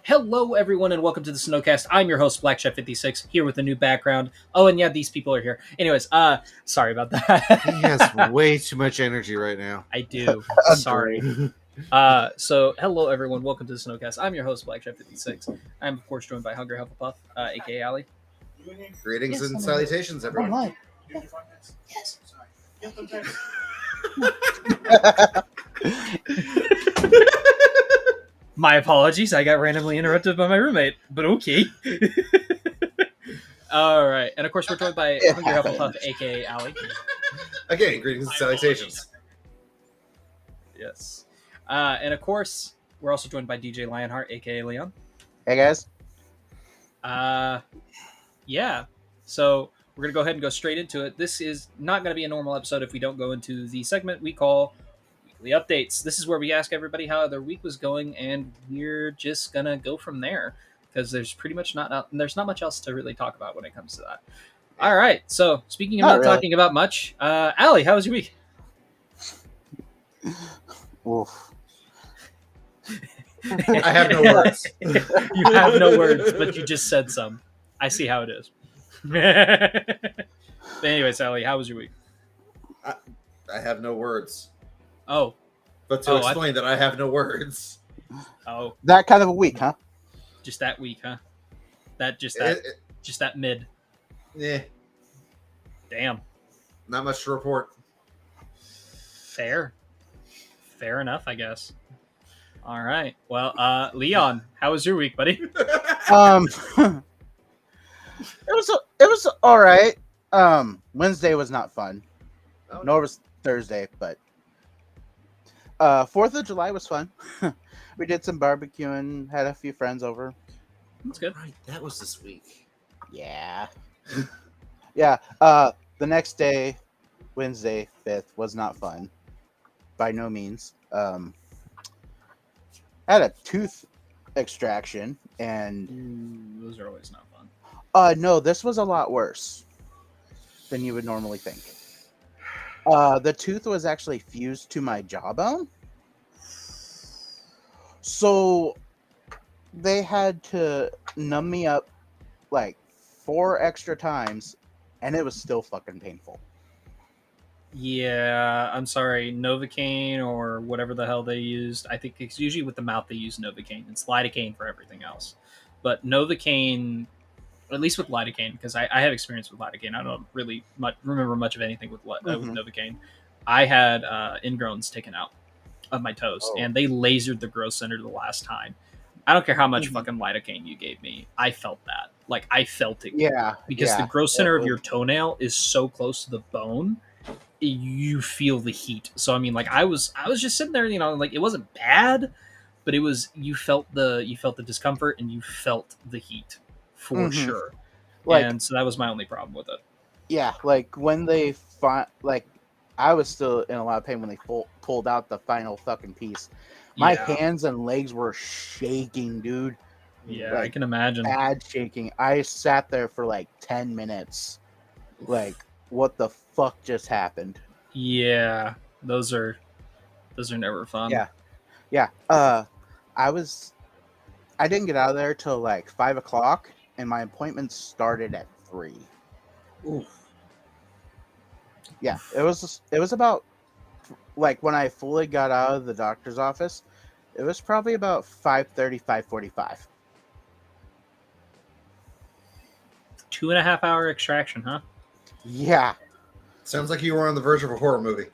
Hello, everyone, and welcome to the Snowcast. I'm your host, Black Chef 56, here with a new background. Oh, and yeah, these people are here. Anyways, sorry about He has that. way too much energy right now. I do. Agree. Sorry. So hello, everyone. Welcome to the Snowcast. I'm your host, Black Chef 56. I'm, of course, joined by Hungry Hufflepuff, aka Ali. Greetings Yes, and I'm salutations, everyone. Online. Yes. My apologies. I got randomly interrupted by my roommate, but okay. All right. And, of course, we're joined by It Hungry happens. Hufflepuff, aka Ali. Again, greetings and salutations. Yes. And, of course, we're also joined by DJ Lionheart, aka Leon. Hey guys. Yeah. So we're gonna go ahead and go straight into it. This is not gonna be a normal episode if we don't go into the segment we call weekly updates. This is where we ask everybody how their week was going, and we're just gonna go from there because there's pretty much there's not much else to really talk about when it comes to that. All right. So speaking of Not not really. talking about much, Allie, how was your week? Oof. I have no words. You have no words, but you just said some. I see how it is. But anyways, Allie, how was your week? I have no words. Oh, But to explain that I have no words. oh, That kind of a week, huh? just that week, huh? Just that mid. Eh, Damn. not much to report. Fair enough, I guess. All right. Well, Leon, how was your week, buddy? It was all right. Wednesday was not fun. Oh, Nor was Thursday, but 4th of July was fun. We did some barbecuing, had a few friends over. That's good. Right, that was this week. Yeah. Yeah. The next day, Wednesday, 5th, was not fun. By no means. Had a tooth extraction, and Those are always not fun. no, this was a lot worse than you would normally think. The tooth was actually fused to my jawbone, so they had to numb me up like 4 extra times, and it was still fucking painful. Yeah, I'm sorry. Novocaine or whatever the hell they used. I think it's usually with the mouth they use Novocaine. It's lidocaine for everything else. But Novocaine, at least with lidocaine, because I have experience with lidocaine. I don't really remember much of anything with Mhm. Novocaine. I had ingrowns taken out of my toes, Oh. and they lasered the growth center the last time. I don't care how much Mhm. fucking lidocaine you gave me. I felt that. Like, I felt it. Yeah, Because yeah, the growth center it of was- your toenail is so close to the bone, you feel the heat. So I mean, like, I was just sitting there, like, it wasn't bad, but it was, you felt the discomfort and you felt the heat for Mhm. sure. like And so that was my only problem with it. yeah, like when they like I was still in a lot of pain when they pulled out the final fucking piece. My Yeah. hands and legs were shaking, dude. Yeah, I Like, can imagine. bad shaking. I sat there for like 10 minutes. Like, what the fuck just happened? Yeah, those are never fun. Yeah. Yeah. I didn't get out of there till like 5 o'clock, and my appointment started at 3. Oof. Yeah, it was about, like, when I fully got out of the doctor's office, it was probably about 5:30, 5:45. 2.5 hour extraction, huh? Yeah, Sounds like you were on the verge of a horror movie.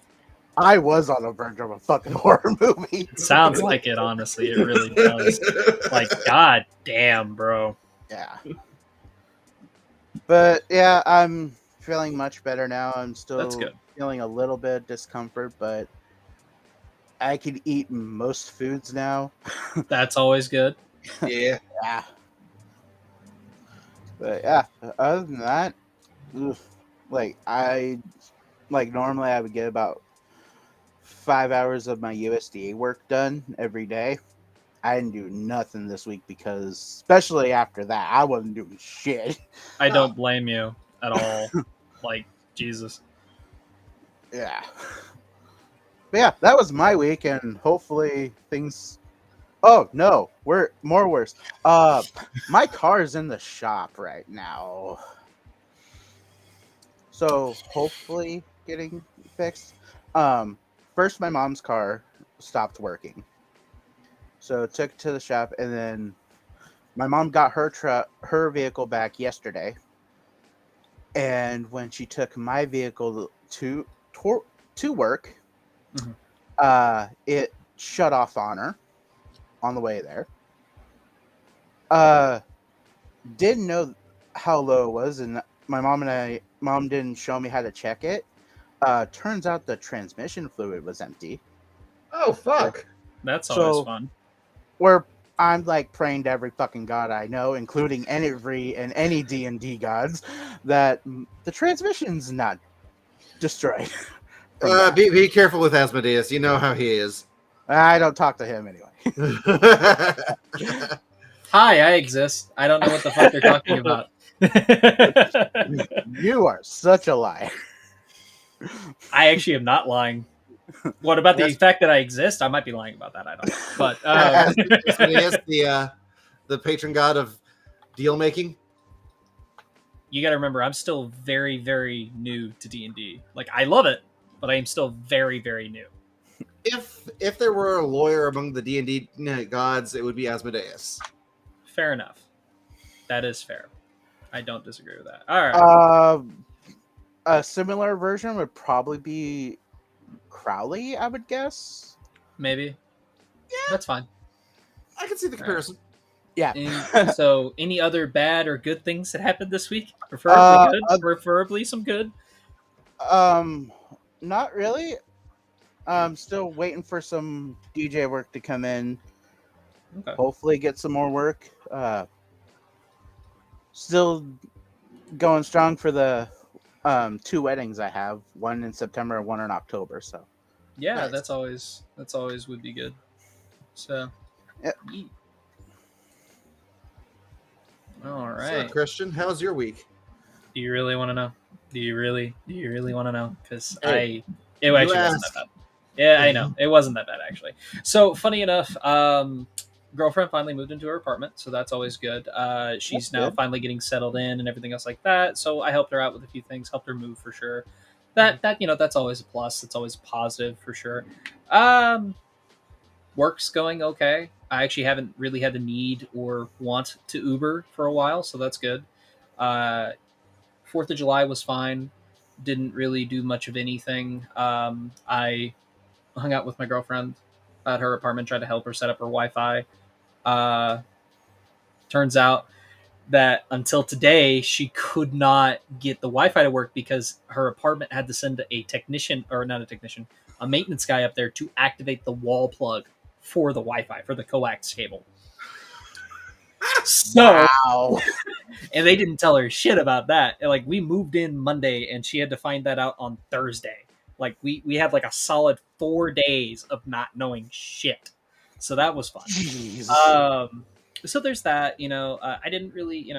I was on the verge of a fucking horror movie. Sounds like it, honestly. It really does. Like, god damn, bro. Yeah. But yeah, I'm feeling much better now. I'm still That's good. feeling a little bit of discomfort, but I can eat most foods now. That's always good. Yeah. Yeah. But yeah, other than that, oof, like normally I would get about 5 hours of my USDA work done every day. I didn't do nothing this week because, especially after that, I wasn't doing shit. I don't blame you at all. Like, Jesus. Yeah. But yeah, that was my week, and hopefully things Oh no, we're more worse. My car's in the shop right now, so hopefully getting fixed. Um, First my mom's car stopped working, so took it to the shop, and then my mom got her vehicle back yesterday. And when she took my vehicle to work, Mhm. it shut off on her on the way there. Uh, didn't know how low it was, and mom didn't show me how to check it. Turns out the transmission fluid was empty. Oh fuck! That's always So fun. we're I'm like praying to every fucking god I know, including any D&D gods, that the transmission's not destroyed from that. Be careful with Asmodeus. You know how he is. I don't talk to him anyway. Hi, I exist. I don't know what the fuck they're talking about. You are such a liar. I actually am not lying. What about the Yes. fact that I exist? I might be lying about that. I don't know. But Asmodeus, the patron god of deal making. you got to remember, I'm still very, very new to D&D. Like, I love it, but I am still very, very new. If there were a lawyer among the D&D gods, it would be Asmodeus. Fair enough. That is fair. I don't disagree with that. All right. A similar version would probably be Crowley, I would guess. Maybe. That's fine. I can see the comparison. Yeah. And so, any other bad or good things that happened this week? Preferably good. Preferably some good. Not really. Still waiting for some DJ work to come in. Okay. Hopefully get some more work. Still going strong for the 2 weddings I have, one in September and one in October. So Yeah, Nice. that's always would be good. So, Yep. yeet. All So, right. Christian, how's your week? Do you really want to know? Do you really want to know? Because Hey, it actually wasn't asked. that bad. Yeah, I know it wasn't that bad actually. So funny enough, girlfriend finally moved into her apartment, so that's always good. She's That's now good. finally getting settled in and everything else like that. So I helped her out with a few things, helped her move for sure. Mm-hmm. That that's always a plus. It's always positive for sure. Work's going okay. I actually haven't really had the need or want to Uber for a while, so that's good. 4th of July was fine. Didn't really do much of anything. I hung out with my girlfriend at her apartment, tried to help her set up her Wi-Fi. Uh, Turns out that until today, she could not get the Wi-Fi to work because her apartment had to send a technician, or not a technician, a maintenance guy up there to activate the wall plug for the Wi-Fi, for the coax cable. So, Wow. and they didn't tell her shit about that. And, like, we moved in Monday and she had to find that out on Thursday. Like, we had like a solid 4 days of not knowing shit. So that was fun. Jeez. So there's that. I didn't really,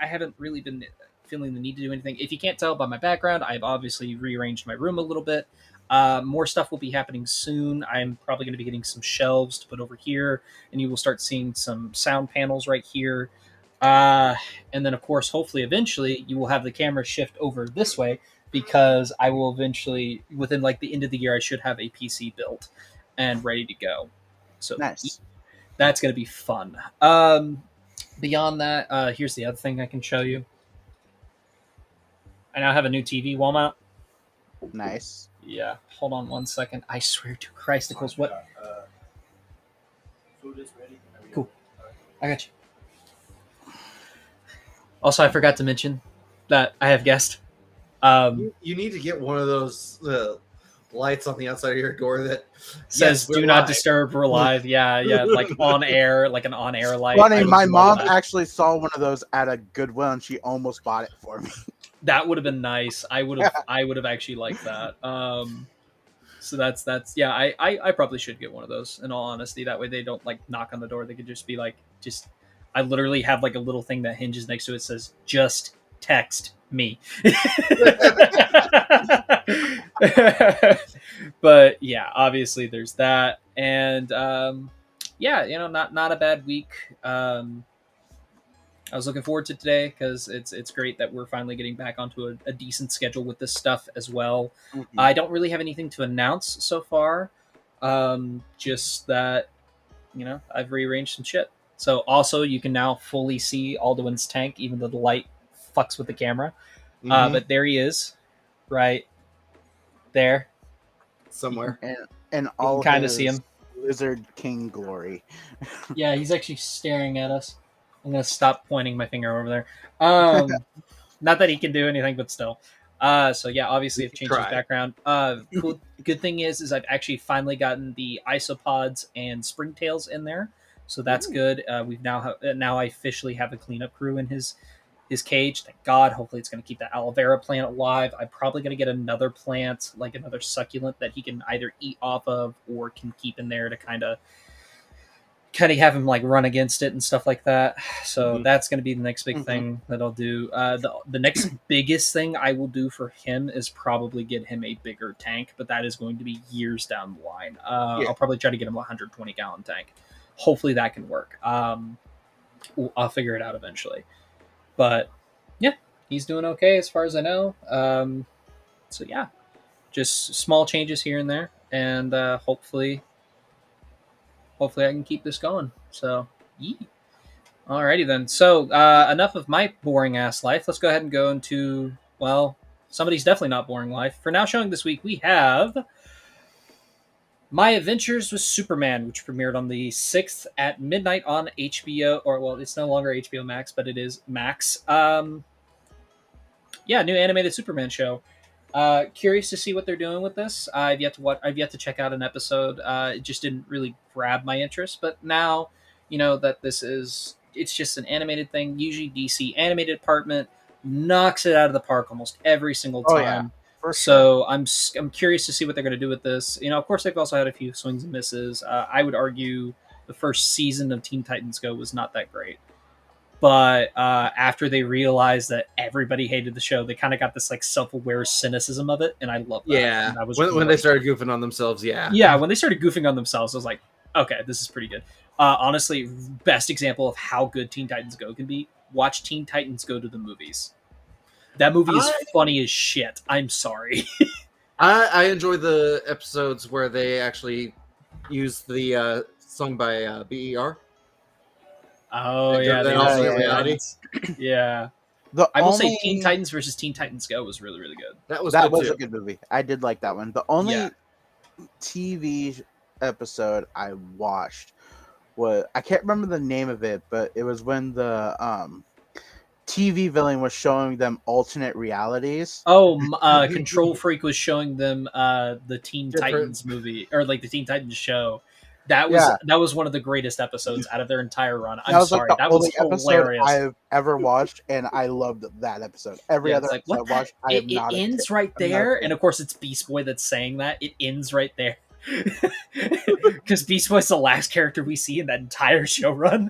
I haven't really been feeling the need to do anything. If you can't tell by my background, I've obviously rearranged my room a little bit. More stuff will be happening soon. I'm probably going to be getting some shelves to put over here, and you will start seeing some sound panels right here. And then, of course, hopefully, eventually, you will have the camera shift over this way because I will eventually, within like the end of the year, I should have a PC built and ready to go. So Nice. that's going to be fun. Beyond that, here's the other thing I can show you. I now have a new TV wall mount. Nice. Yeah, hold on 1 second. I swear to Christacles, what? Food is ready. Cool. I got you. Also, I forgot to mention that I have guests. You need to get one of those lights on the outside of your door that Says we're "Do not live." disturb. We're live." Yeah, like on air, like an on air light. Funny, I would my love mom that. actually saw one of those at a Goodwill and she almost bought it for me. That would have been nice. I would have actually liked that. So that's yeah. I probably should get one of those. In all honesty, that way they don't like knock on the door. They could just be like, I literally have like a little thing that hinges next to it. Says just text me. But yeah, obviously there's that, and yeah, not a bad week. I was looking forward to today because it's great that we're finally getting back onto a decent schedule with this stuff as well. Mhm. I don't really have anything to announce so far. Just that I've rearranged some shit. So also you can now fully see Alduin's tank, even though the light fucks with the camera. Mhm. But there he is, right there. Somewhere. And You can all kind of see his him. Lizard King glory. Yeah, he's actually staring at us. I'm gonna stop pointing my finger over there. Not that he can do anything, but still. So yeah, obviously You I've can changed his try. background. Cool. Good thing is I've actually finally gotten the isopods and springtails in there, so that's Ooh. good. We've now I officially have a cleanup crew in his cage. Thank God. Hopefully it's going to keep that aloe vera plant alive. I'm probably going to get another plant, like another succulent that he can either eat off of or can keep in there to kind of have him like run against it and stuff like that. So Mhm. that's going to be the next big Mhm. thing that I'll do. The next biggest thing I will do for him is probably get him a bigger tank, but that is going to be years down the line. Yeah. I'll probably try to get him a 120-gallon tank. Hopefully that can work. I'll figure it out eventually. But yeah, he's doing okay as far as I know. So yeah, just small changes here and there, and hopefully I can keep this going. So yeah. Alrighty then. So enough of my boring ass life. Let's go ahead and go into somebody's definitely not boring life. For now, showing this week we have My Adventures with Superman, which premiered on the 6th at midnight on HBO, or well, it's no longer HBO Max, but it is Max. Yeah, new animated Superman show. Curious to see what they're doing with this. I've yet to check out an episode. It just didn't really grab my interest. But now, that it's just an animated thing. Usually, DC animated department knocks it out of the park almost every single Oh yeah, time. for sure. So I'm curious to see what they're going to do with this. Of course, they've also had a few swings and misses. I would argue the first season of Teen Titans Go was not that great. But after they realized that everybody hated the show, they kind of got this like self-aware cynicism of it, and I love that. Yeah. And that was When they great. started goofing on themselves, yeah. Yeah, when they started goofing on themselves, I was like, okay, this is pretty good. Honestly, best example of how good Teen Titans Go can be. Watch Teen Titans Go to the movies. That movie is I funny as shit. I'm sorry. I enjoy the episodes where they actually use the song by BER. Oh yeah, Then they did Oh, also Teen yeah, yeah. reality. Titans. Yeah, The I will say Teen only Titans versus Teen Titans Go was really really good. That was that good was too. a good movie. I did like that one. The Yeah. only TV episode I watched was, I can't remember the name of it, but it was when the TV villain was showing them alternate realities. Oh, Control Freak was showing them the Teen Different. Titans movie or like the Teen Titans show. That was Yeah. that was one of the greatest episodes out of their entire run. That I'm was like sorry, the that was only episode hilarious. I've ever watched, and I loved that episode. Every Yeah, other it's like episode what I watched, I it, am it not ends right I'm not a there, fan. and of course it's Beast Boy that's saying that. It ends right there. Because Beast Boy's the last character we see in that entire show run.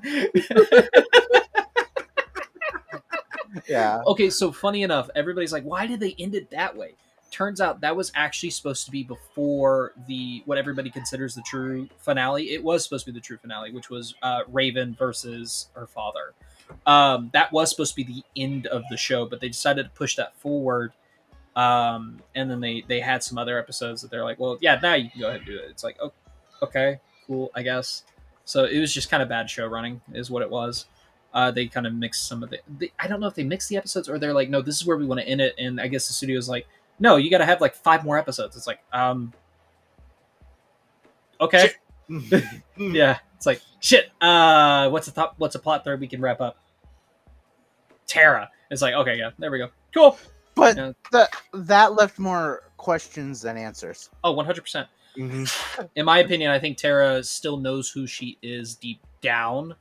Yeah. Okay, so funny enough, everybody's like, why did they end it that way? Turns out that was actually supposed to be before the what everybody considers the true finale. It was supposed to be the true finale, which was Raven versus her father. That was supposed to be the end of the show, but they decided to push that forward. And then they had some other episodes that they're like, well, yeah, now you can go ahead and do it. It's like, oh, okay, cool, I guess. So it was just kind of bad show running, is what it was. They kind of mixed some of I don't know if they mixed the episodes or they're like, no, this is where we want to end it. And I guess the studio's like, no, you got to have like 5 more episodes. It's like, okay, yeah. It's like shit. What's a plot thread we can wrap up? Tara. It's like, okay, yeah, there we go, cool. But Yeah. that left more questions than answers. Oh, 100%. Mhm. In my opinion, I think Tara still knows who she is deep down,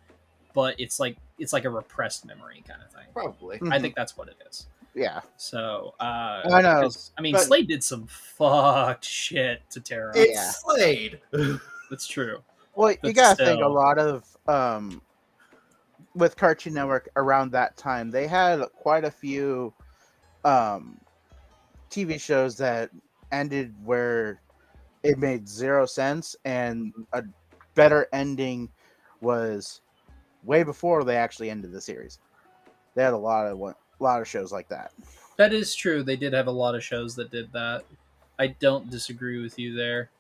but it's like a repressed memory kind of thing. Probably. I think that's what it is. Yeah. So, I know. 'cause, I mean, but- Slade did some fucked shit to Tara. It's Yeah. Slade. That's true. Well, you But gotta think a still. lot of with Cartoon Network around that time, they had quite a few TV shows that ended where it made zero sense, and a better ending was way before they actually ended the series. They had a lot of shows like that. That is true. They did have a lot of shows that did that. I don't disagree with you there.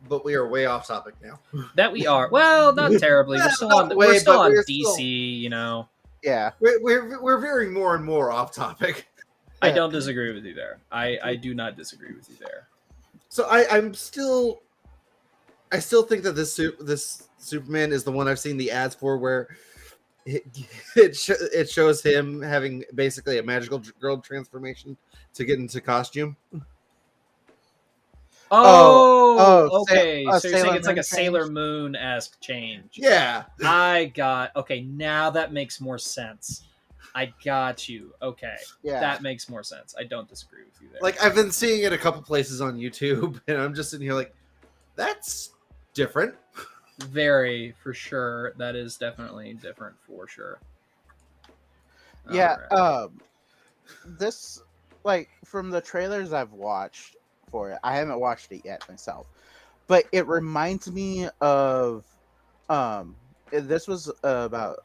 But we are way off topic now. That we are. Well, not terribly. We're still on. Not We're way, still but on we're DC. still- You know. Yeah, We're veering more and more off topic. I don't disagree with you there. I do not disagree with you there. So I still think that this Superman is the one I've seen the ads for, where it shows him having basically a magical girl transformation to get into costume. Okay. So you're saying Sailor it's like Moon a Sailor change? Moon-esque change. Yeah, I got. Okay, now that makes more sense. I got you. Okay. yeah. That makes more sense. I don't disagree with you there. like I've been seeing it a couple places on YouTube, and I'm just sitting here like, that's different. Very, for sure. That is definitely different for sure. Yeah, Alright. this, like, from the trailers I've watched for it, I haven't watched it yet myself, but it reminds me of, this was about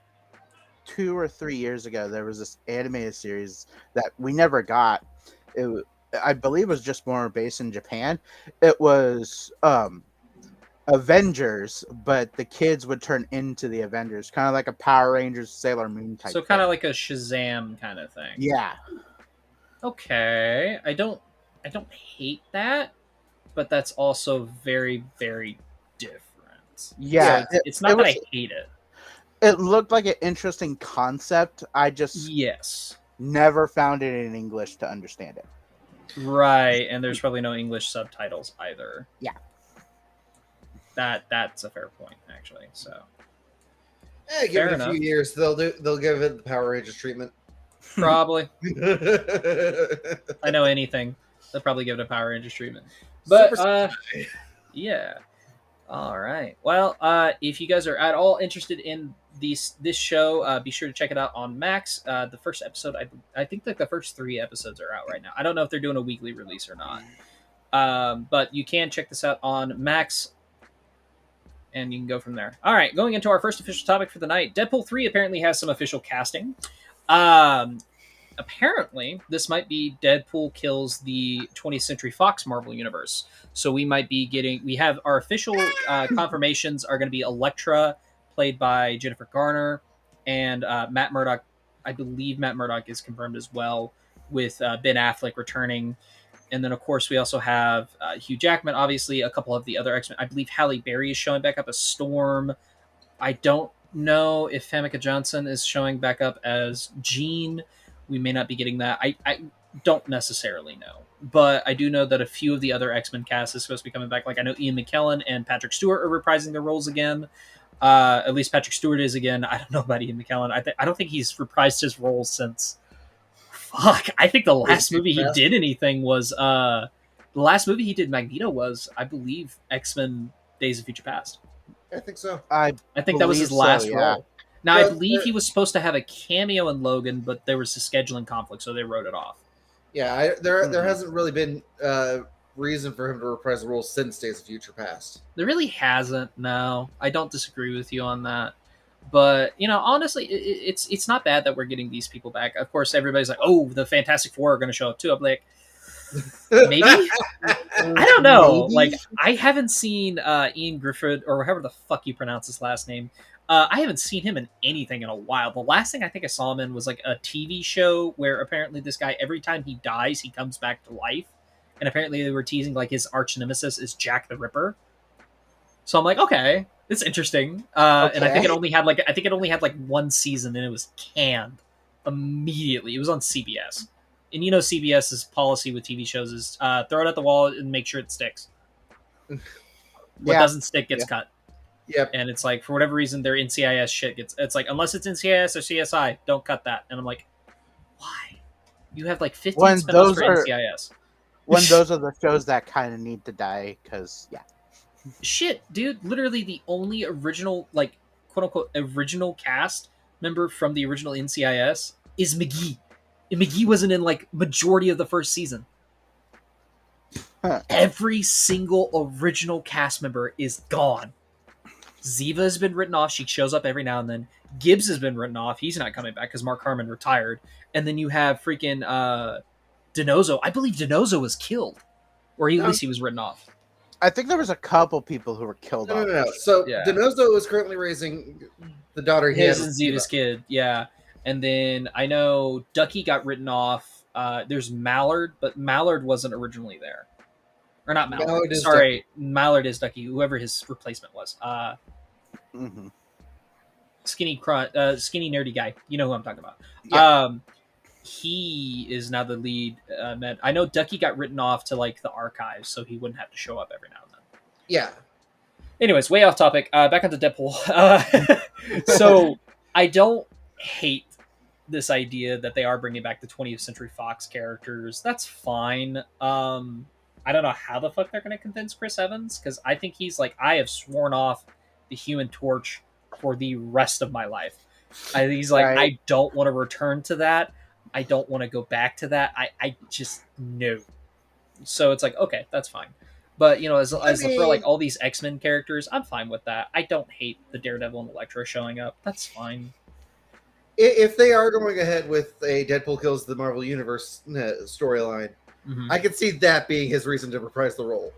2 or 3 years ago. There was this animated series that we never got. I believe it was just more based in Japan. It was, Avengers, but the kids would turn into the Avengers, kind of like a Power Rangers, Sailor Moon type. So kind of like a Shazam kind of thing. yeah, Okay. I don't hate that, but that's also very, very different. yeah. It's not that I hate it. It looked like an interesting concept. I just Yes. never found it in English to understand it. Right, and there's probably no English subtitles either. Yeah. That's a fair point, actually. So Give Fair it a enough. few years. They'll give it the Power Rangers treatment. probably, Super I know anything, they'll probably give it a Power Rangers treatment. But Sentai. yeah. All right. Well, if you guys are at all interested in this show, be sure to check it out on Max. The first episode, I think like the first 3 episodes are out right now. I don't know if they're doing a weekly release or not. But you can check this out on Max, and you can go from there. All right, going into our first official topic for the night. Deadpool 3 apparently has some official casting. Apparently, this might be Deadpool kills the 20th Century Fox Marvel Universe. So we might be getting... We have our official confirmations are going to be Elektra, played by Jennifer Garner, and Matt Murdock. I believe Matt Murdock is confirmed as well, with Ben Affleck returning. And then, of course, we also have Hugh Jackman, obviously, a couple of the other X-Men. I believe Halle Berry is showing back up as Storm. I don't know if Famke Johnson is showing back up as Jean. We may not be getting that. I don't necessarily know. But I do know that a few of the other X-Men cast is supposed to be coming back. Like, I know Ian McKellen and Patrick Stewart are reprising their roles again. At least Patrick Stewart is again. I don't know about Ian McKellen. I don't think he's reprised his roles since... Fuck, I think the last movie he did anything was the last movie he did Magneto was, I believe, X-Men Days of Future Past. I think so. I think that was his believe last so, yeah. role. Now, I Well, believe he was supposed to have a cameo in Logan, but there was a scheduling conflict, so they wrote it off. Yeah, there Mhm. hasn't really been reason for him to reprise the role since Days of Future Past. There really hasn't. No, I don't disagree with you on that. But honestly, it's not bad that we're getting these people back. Of course, everybody's like, "Oh, the Fantastic Four are going to show up too." I'm like, maybe. I don't know. Maybe? Like, I haven't seen Ian Griffith, or however the fuck you pronounce his last name. I haven't seen him in anything in a while. The last thing I think I saw him in was like a TV show where apparently this guy, every time he dies, he comes back to life. And apparently they were teasing like his arch nemesis is Jack the Ripper. So I'm like, okay, it's interesting. And I think it only had like 1 season, and it was canned immediately. It was on CBS. And CBS's policy with TV shows is throw it at the wall and make sure it sticks. What doesn't stick gets cut. Yep. And it's like, for whatever reason, their NCIS shit it's like, unless it's NCIS or CSI, don't cut that. And I'm like, why? You have like 15 When spin-offs those for are- NCIS. When those are the shows that kind of need to die, because Shit, dude. Literally the only original, like, quote-unquote, original cast member from the original NCIS is McGee. And McGee wasn't in, like, majority of the first season. Huh. Every single original cast member is gone. Ziva has been written off. She shows up every now and then. Gibbs has been written off. He's not coming back because Mark Harmon retired. And then you have freaking Denozo. I believe Denozo was killed, or at No. least he was written off. I think there was a couple people who were killed off. No. So Yeah. Denozo is currently raising the daughter he His has. and Ziva's kid, yeah. And then I know Ducky got written off. There's Mallard, but Mallard wasn't originally there. Or not Mallard. Mallard is Sorry, Mallard is Ducky, whoever his replacement was. Mhm. Skinny nerdy guy. You know who I'm talking about. Yeah. He is now the lead med. I know Ducky got written off to like the archives, so he wouldn't have to show up every now and then. Yeah. Anyways, way off topic. Back onto Deadpool. So I don't hate this idea that they are bringing back the 20th Century Fox characters. That's fine. I don't know how the fuck they're going to convince Chris Evans, because I think he's like, I have sworn off the Human Torch for the rest of my life. He's like, Right. I don't want to return to that. I don't want to go back to that. I just no. So it's like, okay, that's fine. But you know, as for like all these X-Men characters, I'm fine with that. I don't hate the Daredevil and Electro showing up. That's fine. If they are going ahead with a Deadpool kills the Marvel Universe storyline, Mhm. I could see that being his reason to reprise the role.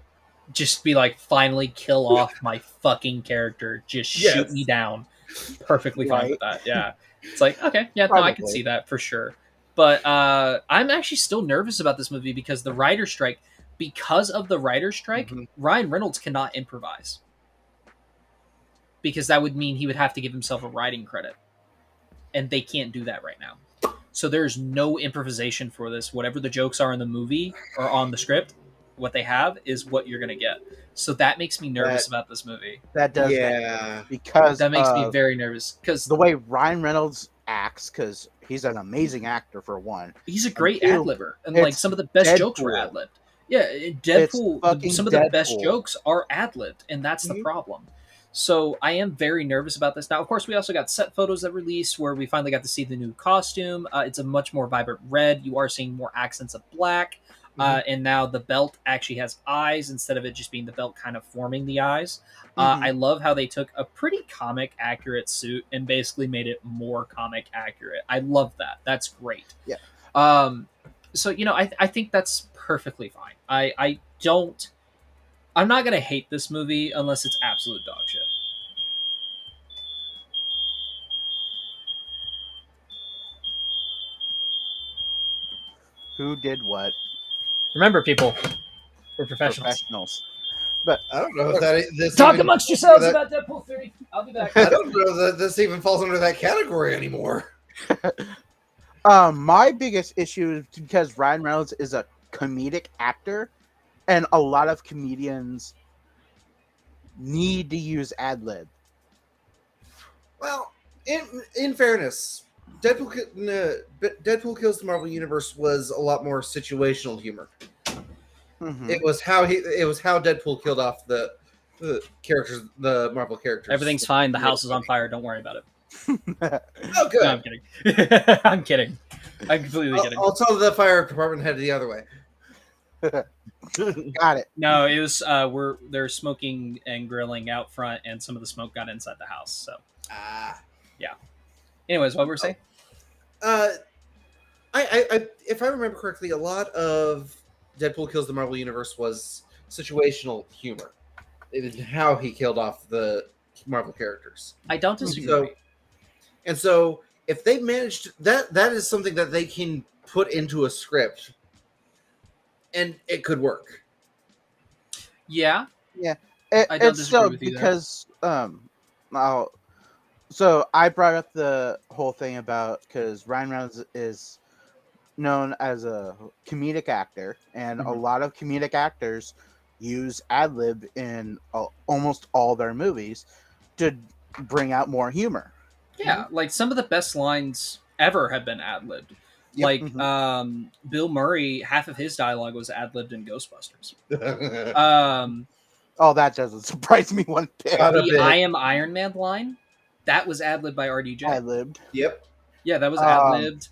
Just be like, finally kill off my fucking character. Just shoot Yes. me down. Perfectly fine Right. with that. Yeah. It's like, okay, yeah, no, I can Probably. see that for sure. But I'm actually still nervous about this movie because the writer's strike. Because of the writer's strike, Mhm. Ryan Reynolds cannot improvise. Because that would mean he would have to give himself a writing credit. And they can't do that right now. So there's no improvisation for this. Whatever the jokes are in the movie or on the script, what they have is what you're going to get. So that makes me nervous about this movie. That does make Yeah. because That makes me of very nervous because the way Ryan Reynolds acts, because he's an amazing actor for one. he's a great two, ad libber, and like it's some of the best jokes were Deadpool. ad libbed. Yeah, Deadpool. fucking Some of the best Deadpool. jokes are ad libbed, and that's the Mhm. problem. So I am very nervous about this. Now, of course, we also got set photos that released where we finally got to see the new costume. It's a much more vibrant red. You are seeing more accents of black. And now the belt actually has eyes instead of it just being the belt kind of forming the eyes. Mhm. I love how they took a pretty comic accurate suit and basically made it more comic accurate. I love that. That's great. Yeah. So, you know, I think that's perfectly fine. I'm not going to hate this movie unless it's absolute dog shit. Who did what? Remember, people, we're professionals. Professionals. But I don't know if that this Talk even amongst yourselves that- about Deadpool 3. I'll be back. I don't know that this even falls under that category anymore. my biggest issue is because Ryan Reynolds is a comedic actor, and a lot of comedians need to use ad lib. Well, in fairness, Deadpool kills the Marvel Universe was a lot more situational humor. Mhm. It was how Deadpool killed off the characters, the Marvel characters. Everything's fine. The house is on fire. Don't worry about it. Oh, good. No, I'm kidding. I'm kidding. I'm completely kidding. I'll tell the fire department head the other way. Got it. No, it was they're smoking and grilling out front, and some of the smoke got inside the house. So, anyways, what were we saying? I if I remember correctly, a lot of Deadpool kills the Marvel Universe was situational humor. It is how he killed off the Marvel characters. I don't disagree. So if they managed that is something that they can put into a script and it could work. Yeah, I don't It's disagree still with you there. because so I brought up the whole thing about because Ryan Reynolds is known as a comedic actor, and a Mhm. lot of comedic actors use ad lib in almost all their movies to bring out more humor. yeah. Like some of the best lines ever have been ad libbed. Yep. Like Mhm. Bill Murray, half of his dialogue was ad libbed in Ghostbusters. Oh, that doesn't surprise me one bit. Got it. The bit. "I am Iron Man" line that was ad libbed by RDJ. Ad libbed. Yep. Yeah, that was ad libbed.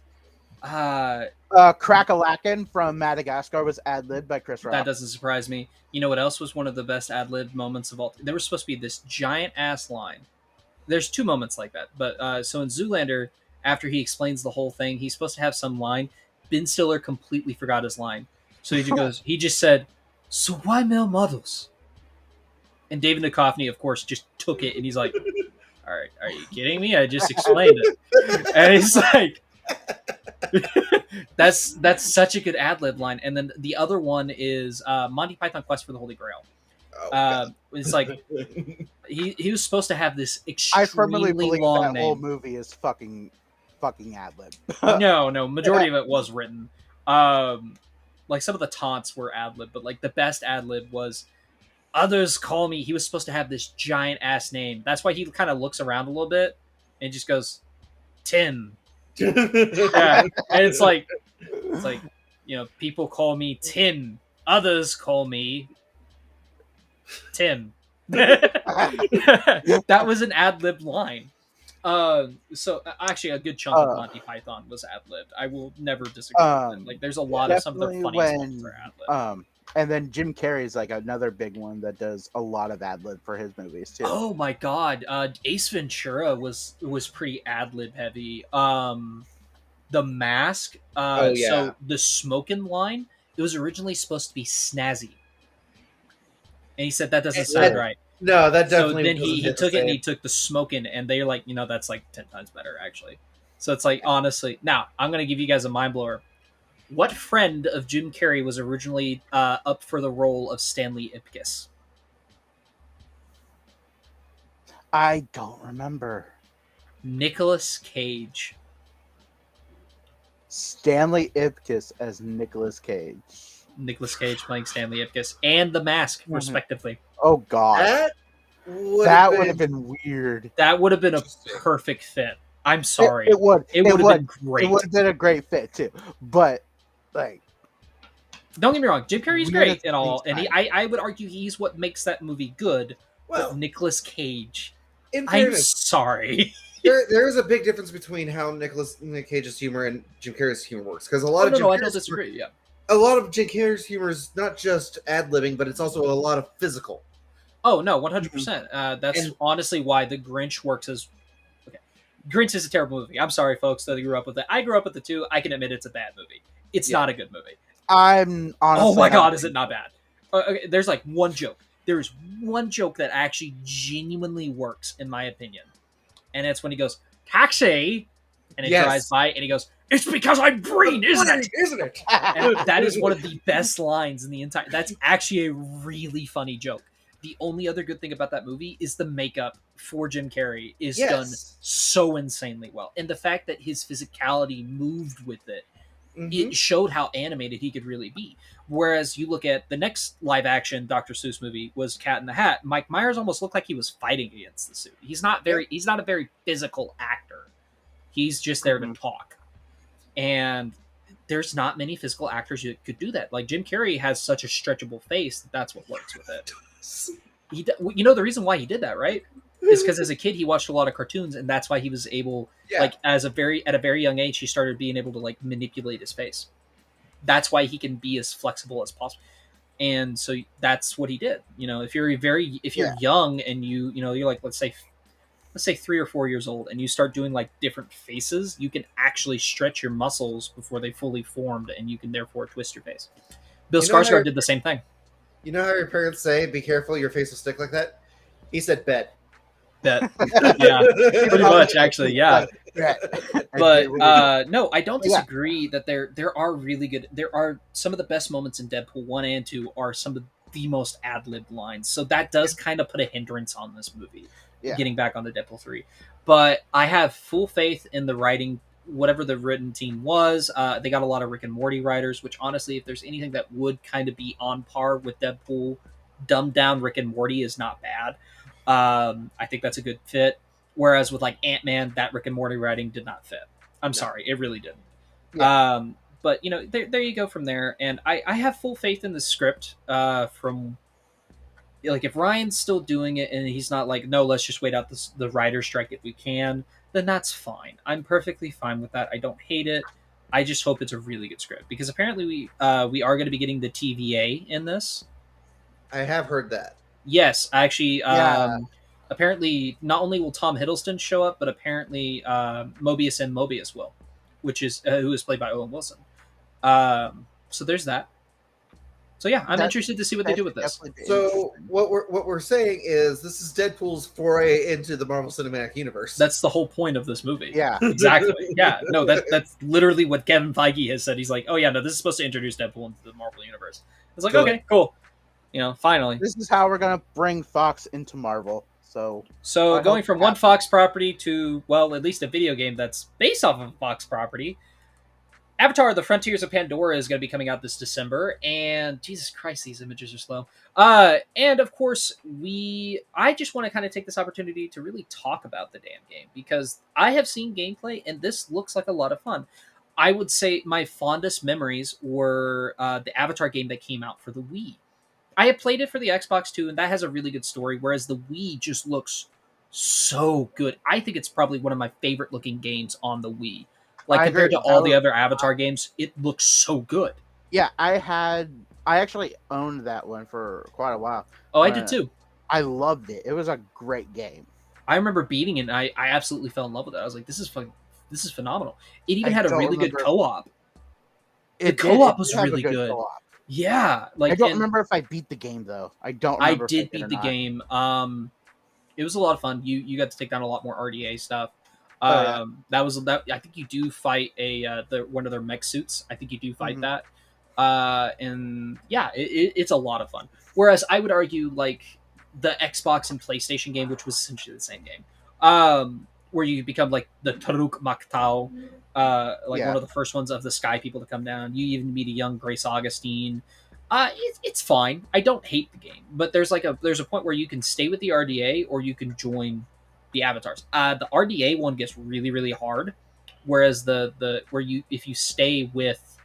Crackalacken from Madagascar was ad-libbed by Chris That Rock. doesn't surprise me. You know what else was one of the best ad lib moments of all? There was supposed to be this giant ass line. There's two moments like that, but so in Zoolander, after he explains the whole thing, he's supposed to have some line. Ben Stiller completely forgot his line, so he just goes. He just said, "So why male models?" And David Duchovny, of course, just took it, and he's like, "All right, are you kidding me? I just explained it." And he's like, that's such a good ad lib line. And then the other one is Monty Python Quest for the Holy Grail. Oh, It's like he was supposed to have this I firmly extremely believe long that whole name. movie is fucking ad-lib. No, majority of it was written. Like some of the taunts were ad lib, but like the best ad lib was others call me. He was supposed to have this giant ass name. That's why he kind of looks around a little bit and just goes, Tim. Yeah, and it's like people call me Tim. Others call me Tim. That was an ad lib line. So actually, a good chunk of Monty Python was ad libbed. I will never disagree with it. Like, there's a lot of some of the funniest ones are ad lib. And then Jim Carrey's like another big one that does a lot of ad lib for his movies too. Oh my god, Ace Ventura was pretty ad lib heavy. The Mask. So the smoking line, it was originally supposed to be snazzy, and he said that doesn't sound right. No, that definitely. So then he took it and he took the smoking, and they're like, that's like 10 times better actually. So it's like, honestly, now I'm gonna give you guys a mind blower. What friend of Jim Carrey was originally up for the role of Stanley Ipkiss? I don't remember. Nicolas Cage. Stanley Ipkiss as Nicolas Cage. Nicolas Cage playing Stanley Ipkiss and The Mask, respectively. Oh god, that would have been weird. That would have been a perfect fit. I'm sorry. It would. It would have been great. It would have been a great fit too. But like, don't get me wrong, Jim Carrey's great and all, and I would argue he's what makes that movie good. Well, but Nicolas Cage, I'm sorry. There is a big difference between how Nick Cage's humor and Jim Carrey's humor works, because a lot of Jim I don't disagree. Yeah, a lot of Jim Carrey's humor is not just ad libbing, but it's also a lot of physical. Oh no, 100%. That's honestly why The Grinch works as. Okay, Grinch is a terrible movie. I'm sorry, folks, that I grew up with it. I grew up with it too. I can admit it's a bad movie. It's not a good movie. I'm honestly. Oh my god, is it not bad? Okay, there's like one joke. There is one joke that actually genuinely works, in my opinion, and it's when he goes taxi, and it drives by, and he goes, "It's because I'm green, isn't it? Isn't it?" And that is one of the best lines in the entire. That's actually a really funny joke. The only other good thing about that movie is the makeup for Jim Carrey is done so insanely well, and the fact that his physicality moved with it. It showed how animated he could really be. Whereas you look at the next live action Dr. Seuss movie was Cat in the Hat. Mike Myers almost looked like he was fighting against the suit. He's not a very physical actor. He's just there to talk. And there's not many physical actors who could do that. Like Jim Carrey has such a stretchable face that's what works with it. The reason why he did that, right? Is because as a kid he watched a lot of cartoons, and that's why he was able, at a very young age, he started being able to like manipulate his face. That's why he can be as flexible as possible, and so that's what he did. If you're young and you're like let's say 3 or 4 years old, and you start doing like different faces, you can actually stretch your muscles before they fully formed, and you can therefore twist your face. Bill Skarsgård did the same thing. You know how your parents say, "Be careful, your face will stick like that." He said, "Bet." Yeah, pretty much actually, yeah. But no, I don't disagree that there are really good. There are some of the best moments in Deadpool 1 and 2 are some of the most ad-libbed lines. So that does kind of put a hindrance on this movie. Getting back on the Deadpool 3, but I have full faith in the writing. Whatever the written team was, they got a lot of Rick and Morty writers. Which honestly, if there's anything that would kind of be on par with Deadpool, dumbed down Rick and Morty is not bad. I think that's a good fit. Whereas with like Ant-Man, that Rick and Morty writing did not fit. I'm sorry, it really didn't. Yeah. But there you go from there. And I have full faith in the script. From like if Ryan's still doing it and he's not like, no, let's just wait out the writer's strike if we can, then that's fine. I'm perfectly fine with that. I don't hate it. I just hope it's a really good script because apparently we are going to be getting the TVA in this. I have heard that. Yes, actually, Yeah, apparently not only will Tom Hiddleston show up, but apparently Mobius and Mobius will, which is who is played by Owen Wilson. So there's that. So yeah, I'm that interested to see what they that do should with this. definitely be So interesting. what we're saying is this is Deadpool's foray into the Marvel Cinematic Universe. That's the whole point of this movie. Yeah, Exactly. Yeah. No, that's literally what Kevin Feige has said. He's like, oh yeah, no, this is supposed to introduce Deadpool into the Marvel universe. It's like, Do okay, cool. Finally. this is how we're gonna bring Fox into Marvel. So So I going hope from it one happens. Fox property to, well, at least a video game that's based off of a Fox property. Avatar: The Frontiers of Pandora is going to be coming out this December, and Jesus Christ, these images are slow. And of course, I just want to kind of take this opportunity to really talk about the damn game because I have seen gameplay, and this looks like a lot of fun. I would say my fondest memories were the Avatar game that came out for the Wii. I had played it for the Xbox too, and that has a really good story, whereas the Wii just looks so good. I think it's probably one of my favorite looking games on the Wii. Like I compared agree. to all the other Avatar games, it looks so good. Yeah, I actually owned that one for quite a while. Oh, I did too. I loved it. It was a great game. I remember beating it and I absolutely fell in love with it. I was like, this is fun. This is phenomenal. It even I had a don't really good remember. co-op. The It co-op was did have a really good good. co-op. Yeah, I like don't and remember if I beat the game though. I don't I remember if I did did or beat the not. game. It was a lot of fun. You got to take down a lot more RDA stuff. Oh yeah. That was that. I think you do fight one of their mech suits. I think you do fight Mhm. that. And yeah, it's a lot of fun. Whereas I would argue like the Xbox and PlayStation game, which was essentially the same game, where you become like the Taruk Maktau, like Yeah. one of the first ones of the Sky People to come down. You even meet a young Grace Augustine. It's fine. I don't hate the game, but there's a point where you can stay with the RDA or you can join the avatars. The RDA one gets really really hard, whereas the where you if you stay with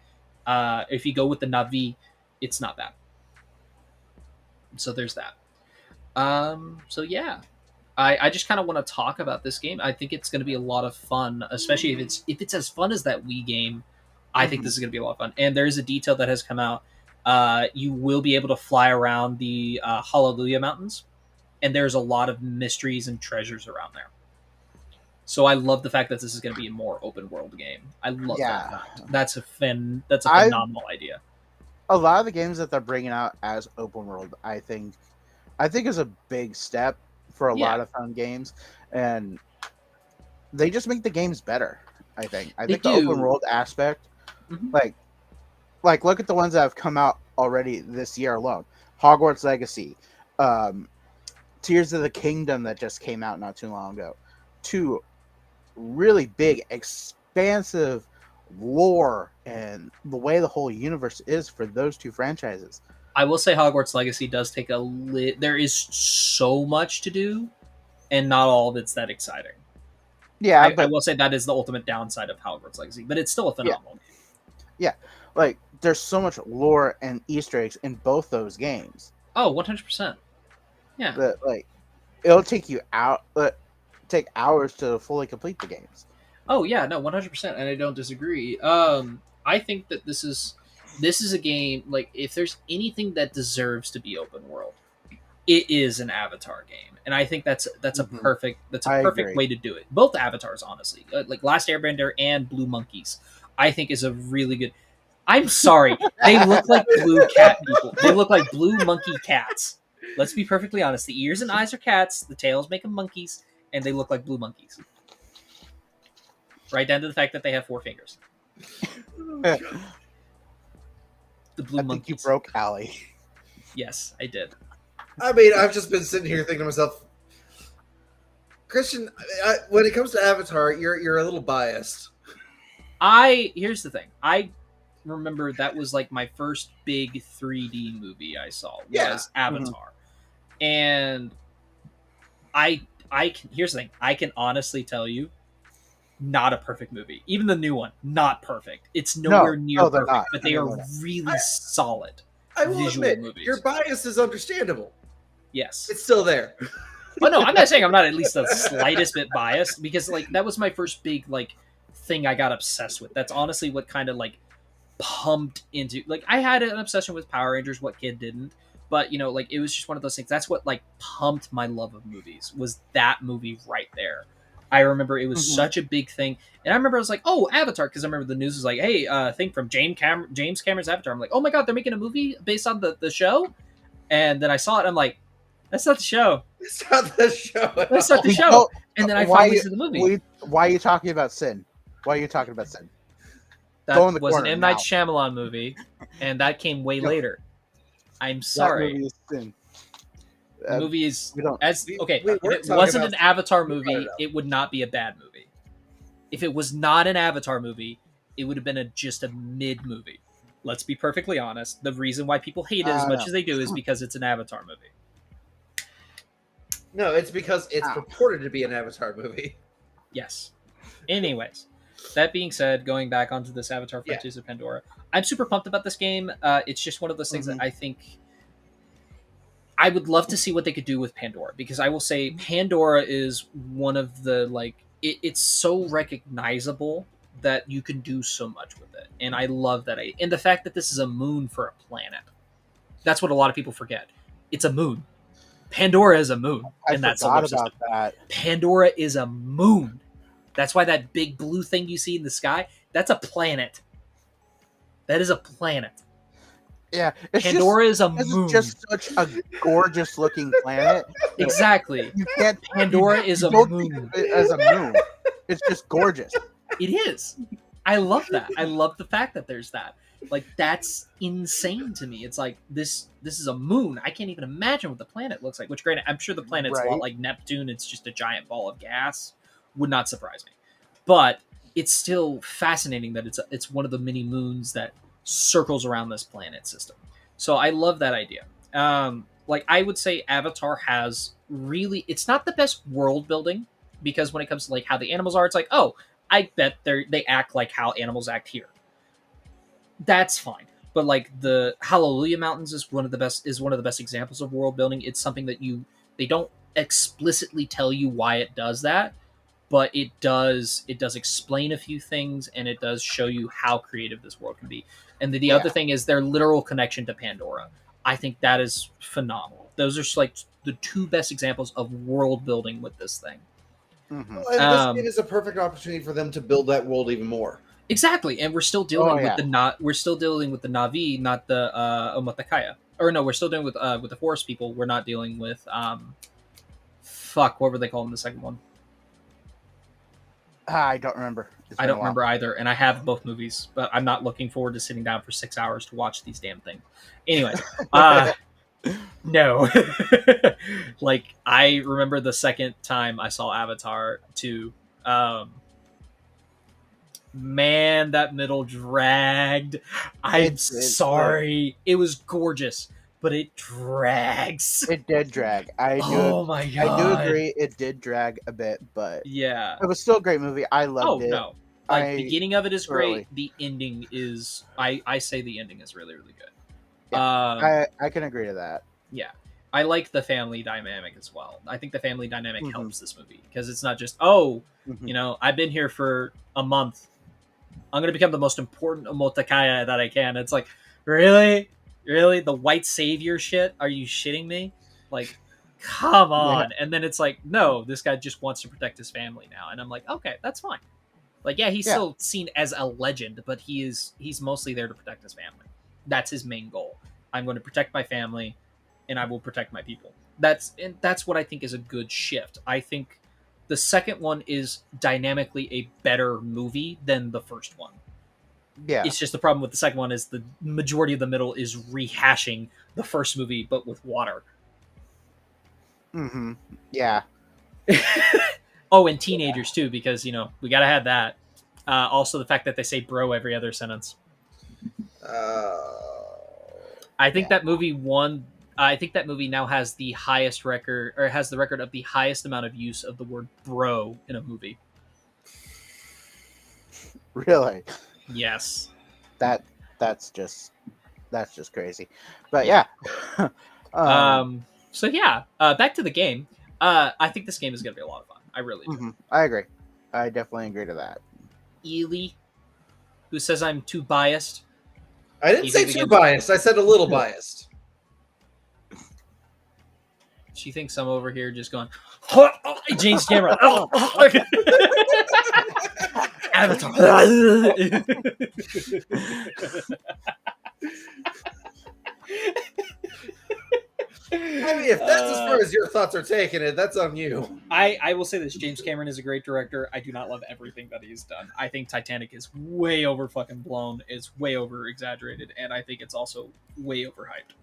if you go with the Navi, it's not bad. So there's that. So yeah, I just kind of want to talk about this game. I think it's going to be a lot of fun, especially if it's as fun as that Wii game. I think Mhm. this is going to be a lot of fun. And there is a detail that has come out. You will be able to fly around the Hallelujah Mountains, and there's a lot of mysteries and treasures around there. So I love the fact that this is going to be a more open world game. I love that Yeah. fact. That's a I phenomenal idea. A lot of the games that they're bringing out as open world, I think is a big step for a Yeah. lot of fun games, and they just make the games better. I They think the open do. world aspect, Mhm. like look at the ones that have come out already this year alone. Hogwarts Legacy, um, Tears of the Kingdom that just came out not too long ago. Two really big, expansive lore and the way the whole universe is for those two franchises. I will say Hogwarts Legacy does take a there is so much to do, and not all of it's that exciting. Yeah, I but will say that is the ultimate downside of Hogwarts Legacy, but it's still a yeah, phenomenal game. yeah, like there's so much lore and Easter eggs in both those games Oh, 100%. Yeah. that it'll take hours to fully complete the games. Oh yeah, no, 100%, and I don't disagree. I think that this is a game like if there's anything that deserves to be open world, it is an Avatar game, and I think that's a Mhm. perfect I agree. way to do it. Both Avatars, honestly, like Last Airbender and Blue Monkeys, I think is a really good. I'm sorry, they look like blue cat people. They look like blue monkey cats. Let's be perfectly honest. The ears and eyes are cats. The tails make them monkeys, and they look like blue monkeys. Right down to the fact that they have 4 fingers. I The blue think you monkeys. broke Allie. Yes, I did. I mean, I've just been sitting here thinking to myself, Christian, when it comes to Avatar, you're a little biased. Here's the thing. I remember that was like my first big 3D movie I saw was Yeah. Avatar. And I can here's the thing. I can honestly tell you not a perfect movie. Even the new one, not perfect. It's nowhere near they're perfect, not. but they No, are they're not. really solid. I will Visual admit, movies. your bias is understandable. Yes. It's still there. Oh no, I'm not saying I'm not at least the slightest bit biased because like that was my first big like thing I got obsessed with. That's honestly what kind of like pumped into, like, I had an obsession with Power Rangers. What kid didn't? But like, it was just one of those things. That's what like pumped my love of movies, was that movie right there. I remember it was Mhm. such a big thing, and I remember I was like, "Oh, Avatar," because I remember the news was like, "Hey, thing from James Cameron's Avatar." I'm like, "Oh my god, they're making a movie based on the show," and then I saw it. And I'm like, "That's not the show. It's not the show at That's not the all. We show." don't. And then I Why finally you? see the movie. Why are you talking about Sin? Why are you talking about Sin? Go That in the was an corner M Night now. Shyamalan movie, and that came way No, later. I'm that sorry. movie is Sin. The movie is We don't. as We, okay. we If were it talking wasn't about an Avatar you brought it movie, up. it would not be a bad movie. If it was not an Avatar movie, it would have been just a mid movie. Let's be perfectly honest. The reason why people hate it as much No. as they do is because it's an Avatar movie. No, it's because it's Ow. purported to be an Avatar movie. Yes. Anyways, that being said, going back onto this Avatar Yeah. Frontiers of Pandora, I'm super pumped about this game. It's just one of those things that Mhm. I think I would love to see what they could do with Pandora, because I will say Pandora is one of the like it's so recognizable that you can do so much with it, and I love that. And the fact that this is a moon for a planet, that's what a lot of people forget. It's a moon. Pandora is a moon I in that solar forgot system. about that. Pandora is a moon. That's why that big blue thing you see in the sky, that's a planet. That is a planet. Yeah, Pandora is a it's moon. just such a gorgeous looking planet. Exactly. You can't. Pandora is a don't think moon. of it as a moon. It's just gorgeous. It is. I love that. I love the fact that there's that. Like, that's insane to me. It's like this is a moon. I can't even imagine what the planet looks like. Which, granted, I'm sure the planet's a lot Right. like Neptune. It's just a giant ball of gas. Would not surprise me. But it's still fascinating that it's one of the many moons that circles around this planet system. So I love that idea. Like, I would say Avatar has really, it's not the best world building, because when it comes to like how the animals are, it's like, oh, I bet they act like how animals act here. That's fine. But like the Hallelujah Mountains is one of the best examples of world building. It's something that they don't explicitly tell you why it does that, but it does explain a few things, and it does show you how creative this world can be. And the other Yeah. thing is their literal connection to Pandora. I think that is phenomenal. Those are just like the two best examples of world building with this thing. Mhm. And this game is a perfect opportunity for them to build that world even more. Exactly, and we're still dealing with yeah. we're still dealing with the Navi, not the Omatakaya. Or no, we're still dealing with the forest people. We're not dealing with fuck, what were they called in the second one? I don't remember. It's I been a don't while. remember either, and I have both movies, but I'm not looking forward to sitting down for 6 hours to watch these damn things. Anyways, no. Like, I remember the second time I saw Avatar 2, man, that middle dragged. I'm sorry. It was gorgeous, but it drags. It did drag. Oh my god. I do agree. It did drag a bit, but Yeah. it was still a great movie. I Oh loved it. no. Like, I beginning of it is thoroughly- great. The ending is I say the ending is really, really good. I can agree to that. Yeah. I like the family dynamic as well. I think the family dynamic Mhm. helps this movie, because it's not just, oh, Mhm. I've been here for a month. I'm going to become the most important Omotakaya that I can. It's like, really? Really? The white savior shit? Are you shitting me? Like, come on. And then it's like, no, this guy just wants to protect his family now. And I'm like, okay, that's fine. Like, yeah, he's still seen as a legend, but he's mostly there to protect his family. That's his main goal. I'm going to protect my family, and I will protect my people. That's what I think is a good shift. I think the second one is dynamically a better movie than the first one. Yeah. It's just the problem with the second one is the majority of the middle is rehashing the first movie, but with water. Mm-hmm. Yeah. Oh, and teenagers too, because we gotta have that. Also, the fact that they say "bro" every other sentence. I think that movie won. I think that movie now has the highest record, or has the record of the highest amount of use of the word "bro" in a movie. Really? Yes. That's just crazy. But yeah. So yeah, back to the game. I think this game is gonna be a lot of fun. I really do. I agree. I definitely agree to that. Ely, who says I'm too biased. I didn't say too biased. I said a little biased. She thinks I'm over here just going, James Cameron. Avatar. I mean, if that's as far as your thoughts are taking it, that's on you. I will say this: James Cameron is a great director. I do not love everything that he's done. I think Titanic is way over fucking blown. It's way over exaggerated, and I think it's also way overhyped.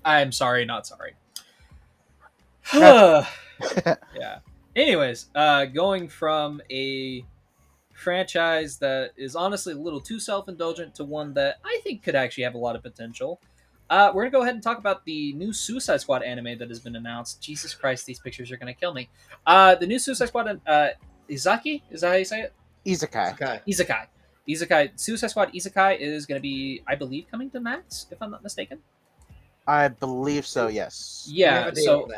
I'm sorry, not sorry. Yeah. Anyways, going from a franchise that is honestly a little too self-indulgent to one that I think could actually have a lot of potential. We're gonna go ahead and talk about the new Suicide Squad anime that has been announced. Jesus Christ, these pictures are gonna kill me. The new Suicide Squad, Izaki, is that how you say it? Isekai. Isekai. Suicide Squad Isekai is gonna be, I believe, coming to Max, if I'm not mistaken. I believe so. Yes. Yeah. So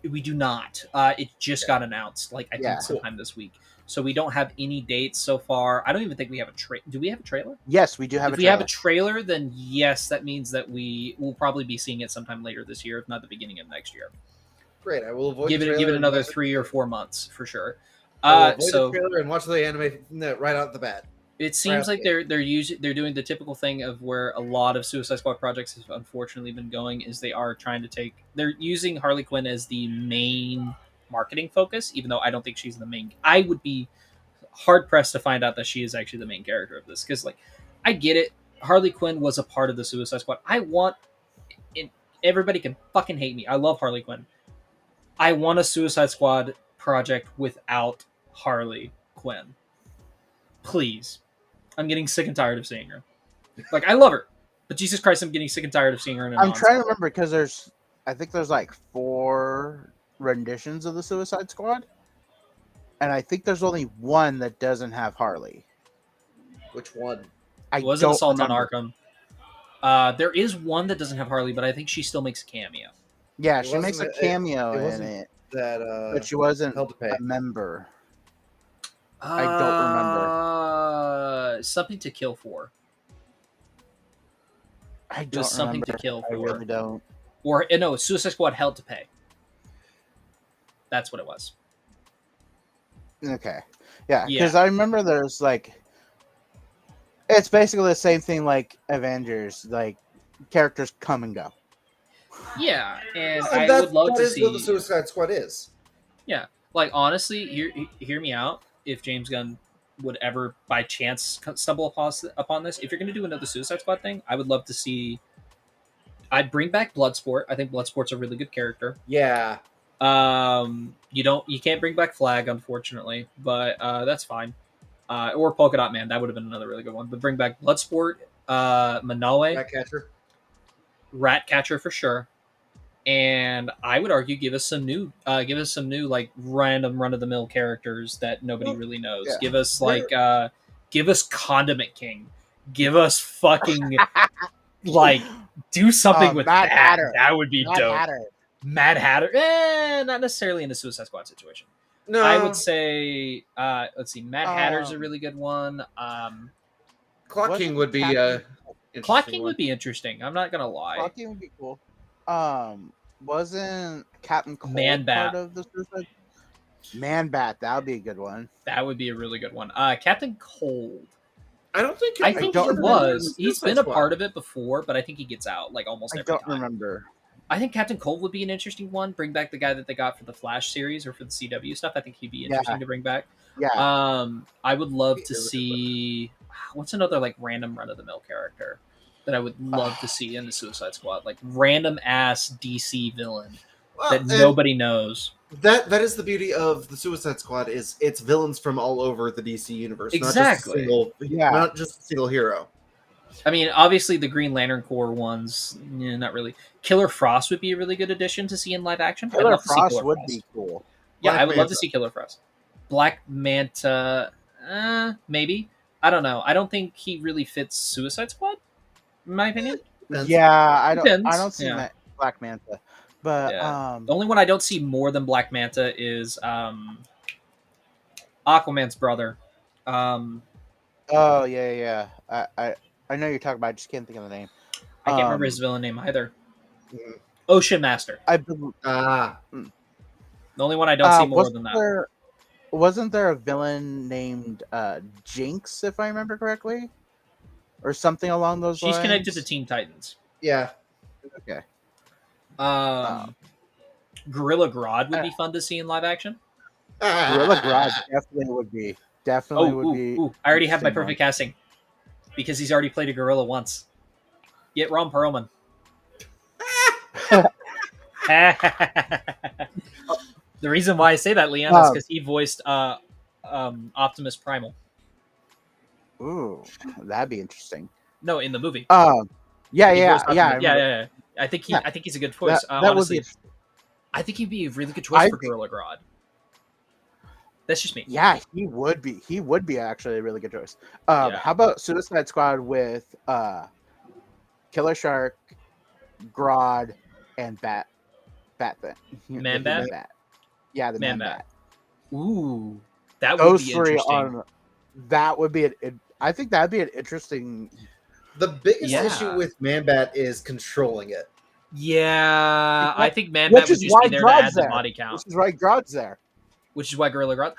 we do not. It just got announced, like I think sometime this week. So we don't have any dates so far. I don't even think we have a trailer. Do we have a trailer? Yes, we do have if a trailer. we have a trailer, then yes, that means that we will probably be seeing it sometime later this year, if not the beginning of next year. Great. I will avoid give it another 3 or 4 months for sure. Avoid the trailer and watch the anime right out the bat. It seems like they're doing the typical thing of where a lot of Suicide Squad projects have unfortunately been going, is they're using Harley Quinn as the main marketing focus, even though I don't think she's the main. I would be hard pressed to find out that she is actually the main character of this, because I get it. Harley Quinn was a part of the Suicide Squad. Everybody can fucking hate me. I love Harley Quinn. I want a Suicide Squad project without Harley Quinn. Please. I'm getting sick and tired of seeing her. I love her, but Jesus Christ, I'm getting sick and tired of seeing her in I'm trying to remember, because I think there's 4 renditions of the Suicide Squad, and I think there's only one that doesn't have Harley. Which one? It wasn't Assault on Arkham. There is one that doesn't have Harley, but I think she still makes a cameo. Yeah, she makes a cameo in it, but she wasn't a member. I don't remember. Something to Kill For. I don't remember. Something to Kill For. I really don't. Or no, Suicide Squad Hell to Pay. That's what it was. Okay. Yeah, because I remember there's it's basically the same thing like Avengers, characters come and go. Yeah, and I would love to see what the Suicide Squad is. Yeah, honestly, hear me out. If James Gunn would ever by chance stumble upon this, if you're going to do another Suicide Squad thing, I would love to see. I'd bring back Bloodsport. I think Bloodsport's a really good character. Yeah. You can't bring back Flag, unfortunately, but that's fine. Or Polka Dot Man, that would have been another really good one. But bring back Bloodsport, Manawe, Ratcatcher for sure. And I would argue give us some new random run of the mill characters that nobody really knows. Yeah. Give us give us Condiment King. Give us fucking do something with Mad Hatter. That would be dope. Mad Hatter. Not necessarily in a Suicide Squad situation. No, I would say let's see. Mad Hatter's a really good one. Clock King would be Clock King would be interesting. I'm not gonna lie. Clock King would be cool. Wasn't Captain Cold Man-Bat part of the Suicide? Man-Bat, that would be a good one. That would be a really good one. Captain Cold. I don't think. I think he was. He's been a part of it before, but I think he gets out almost every time. I don't remember. I think Captain Cold would be an interesting one. Bring back the guy that they got for the Flash series or for the CW stuff. I think he'd be interesting to bring back. Yeah. I would love to see. What's another random run of the mill character that I would love to see in the Suicide Squad? Random ass DC villain that nobody knows. That is the beauty of the Suicide Squad, is it's villains from all over the DC universe. Exactly. Not just a single hero. I mean, obviously the Green Lantern Corps ones, not really. Killer Frost would be a really good addition to see in live action. Killer Frost would be cool. Yeah, I would love to see Killer Frost. Black Manta, maybe. I don't know. I don't think he really fits Suicide Squad, in my opinion. Yeah, I don't see Black Manta. But the only one I don't see more than Black Manta is Aquaman's brother. Um, Oh yeah. I know you're talking about. I just can't think of the name. I can't remember his villain name either. Mhm. Ocean Master. I bel- Ah, The only one I don't see more than wasn't that. there a villain named Jinx, if I remember correctly, or something along those She's connected to lines? Teen Titans. yeah. Okay. Um, Gorilla Grodd would Uh, be fun to see in live action. Gorilla Grodd definitely would be I already have my interesting one. perfect casting because he's already played a gorilla once. Get Ron Perlman. The reason why I say that, Leon, is because he voiced Optimus Primal. Ooh, that'd be interesting. No, in the movie. Yeah, He voiced yeah. I Optimus. remember. Yeah. I think he's a good choice. That would Honestly, be. I think he'd be a really good choice for Gorilla Grodd. That's just me. Yeah, he would be. He would be actually a really good choice. Yeah. How about Suicide Squad with Killer Shark, Grodd, and Bat Thing? Man Bat? Yeah, the Man Man Bat. Ooh, that would Those be three interesting. that would be I think that'd be an interesting. The biggest Yeah. issue with Man-Bat is controlling it. Yeah, I think Man Bat would just be there to add the body count. Which is why Grodd's there. Which is why Gorilla Grodd.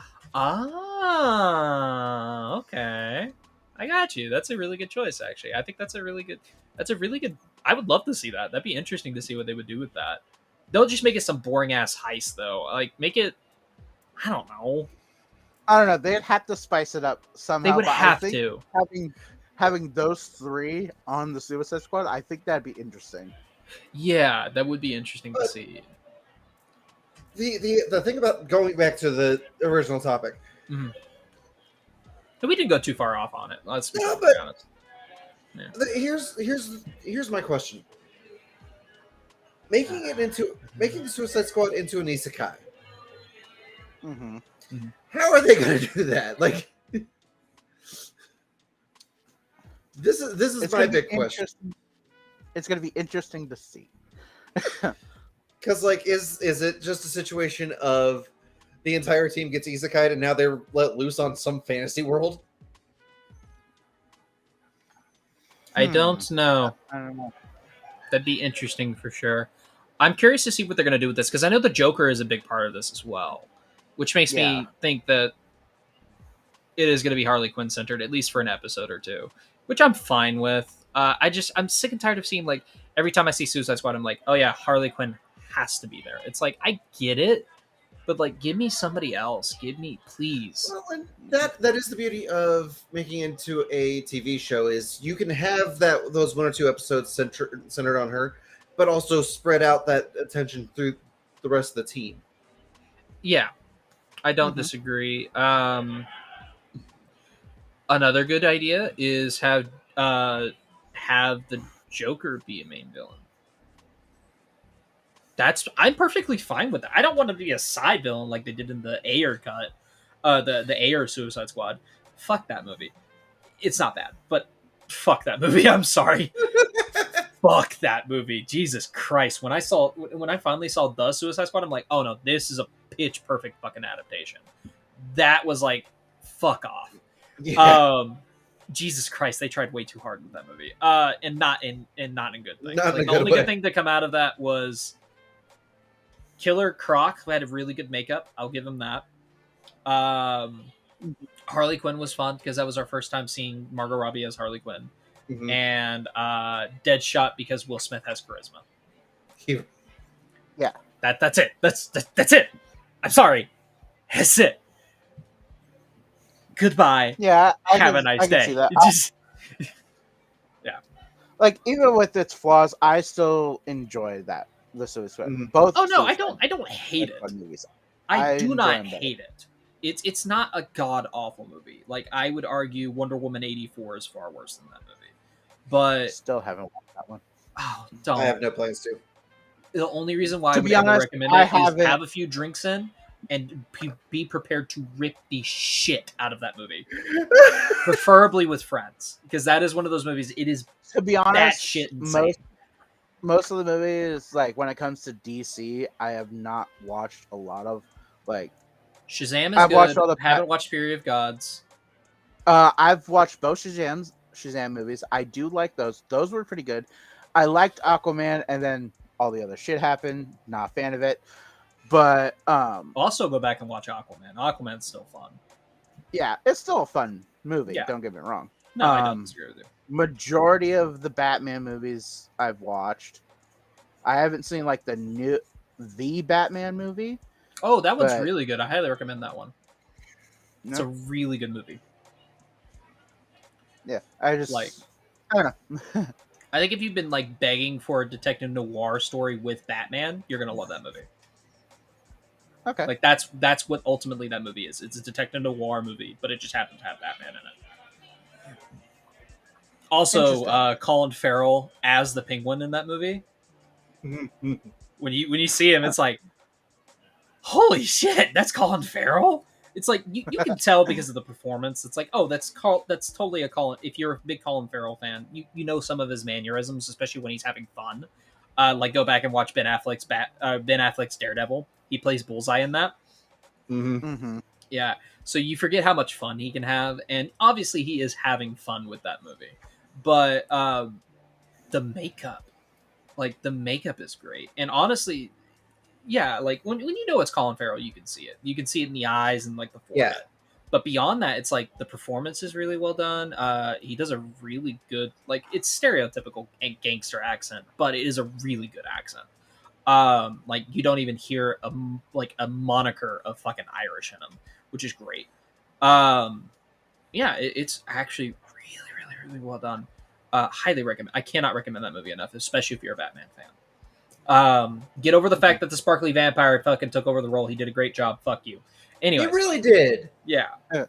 Ah, okay. I got you. That's a really good choice, actually. I think that's a really good. I would love to see that. That'd be interesting to see what they would do with that. Don't just make it some boring ass heist though. Like make it. I don't know. I don't know. They'd have to spice it up somehow. They would but have I think to. Having those three on the Suicide Squad, I think that'd be interesting. Yeah, that would be interesting to see. The thing about going back to the original topic. Mm-hmm. We didn't go too far off on it. Let's be honest. Yeah. Here's my question. Making the Suicide Squad into an isekai. Mm-hmm. How are they going to do that? Like, this is my big question. It's going to be interesting to see. Because, like, is it just a situation of the entire team gets isekai'd and now they're let loose on some fantasy world? I don't know. I don't know. That'd be interesting for sure. I'm curious to see what they're going to do with this because I know the Joker is a big part of this as well, which makes me think that it is going to be Harley Quinn centered at least for an episode or two, which I'm fine with. I'm sick and tired of seeing like every time I see Suicide Squad, I'm like, oh yeah, Harley Quinn has to be there. It's like I get it, but like, give me somebody else. Give me, please. Well, and that is the beauty of making it into a TV show is you can have those one or two episodes centered on her, but also spread out that attention through the rest of the team. Yeah, I don't disagree. Another good idea is have the Joker be a main villain. I'm perfectly fine with that. I don't want to be a side villain like they did in the Ayer cut, the Ayer Suicide Squad. Fuck that movie. It's not bad, but fuck that movie. I'm sorry. Fuck that movie. Jesus Christ. When I finally saw the Suicide Squad, I'm like, oh no, this is a pitch perfect fucking adaptation. That was like, fuck off. Yeah. Jesus Christ, they tried way too hard with that movie. And not in good things. Like, the only good thing to come out of that was Killer Croc, who had a really good makeup. I'll give him that. Harley Quinn was fun because that was our first time seeing Margot Robbie as Harley Quinn. Mm-hmm. And Deadshot because Will Smith has charisma. Yeah. That's it. That's it. I'm sorry. That's it. Goodbye. Yeah. Have a nice day. See that. Yeah. Like even with its flaws, I still enjoy that. The Suicide Squad. Both. Oh no, I don't hate it. Movies. I do not hate it. It's not a god awful movie. Like I would argue Wonder Woman 84 is far worse than that movie. But still haven't watched that one. Oh, don't. I have no plans to. The only reason why I would ever recommend it is have a few drinks in and be prepared to rip the shit out of that movie. Preferably with friends. Because that is one of those movies, it is, to be honest, that shit insane. Most of the movies, like when it comes to DC, I have not watched a lot of. Like Shazam is good. Haven't watched Fury of Gods. I've watched both Shazam movies. I do like those. Those were pretty good. I liked Aquaman, and then all the other shit happened. Not a fan of it. But Also, go back and watch Aquaman. Aquaman's still fun. yeah, it's still a fun movie. Yeah. Don't get me wrong. No, I don't disagree with you. Majority of the Batman movies I've watched. I haven't seen like the Batman movie. Oh, that one's But- really good. I highly recommend that one. It's No. a really good movie. Yeah, I just Like- I don't know. I think if you've been like begging for a detective noir story with Batman, you're gonna love that movie. Okay. Like that's what ultimately that movie is. It's a detective noir movie, but it just happens to have Batman in it. Also, Interesting. Colin Farrell as the Penguin in that movie. When you see him, it's like, holy shit, that's Colin Farrell. It's like you can tell because of the performance. It's like, oh, that's totally a Colin. If you're a big Colin Farrell fan, you know some of his mannerisms, especially when he's having fun. Like go back and watch Ben Affleck's Daredevil. He plays Bullseye in that. Mm-hmm. Yeah, so you forget how much fun he can have, and obviously he is having fun with that movie. But the makeup, the makeup is great, and honestly, yeah, like when you know it's Colin Farrell, you can see it. You can see it in the eyes and like the forehead. Yeah. But beyond that, it's like the performance is really well done. He does a really good, like it's stereotypical gangster accent, but it is a really good accent. Like you don't even hear a moniker of fucking Irish in him, which is great. Yeah, it's actually really well done. Highly recommend. I cannot recommend that movie enough, especially if you're a Batman fan. Get over the fact that the sparkly vampire fucking took over the role. He did a great job. Fuck you. Anyway, He really did. yeah. Yeah.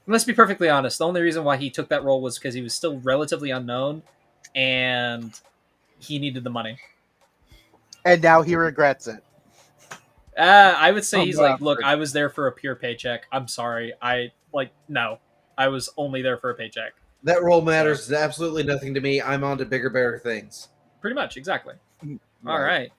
Let's be perfectly honest. The only reason why he took that role was because he was still relatively unknown, and he needed the money. And now he regrets it. I would say Oh, he's wow. like, look, I was there for a pure paycheck. I'm sorry. No, I was only there for a paycheck. That role matters absolutely nothing to me. I'm on to bigger, better things. Pretty much, exactly. All right.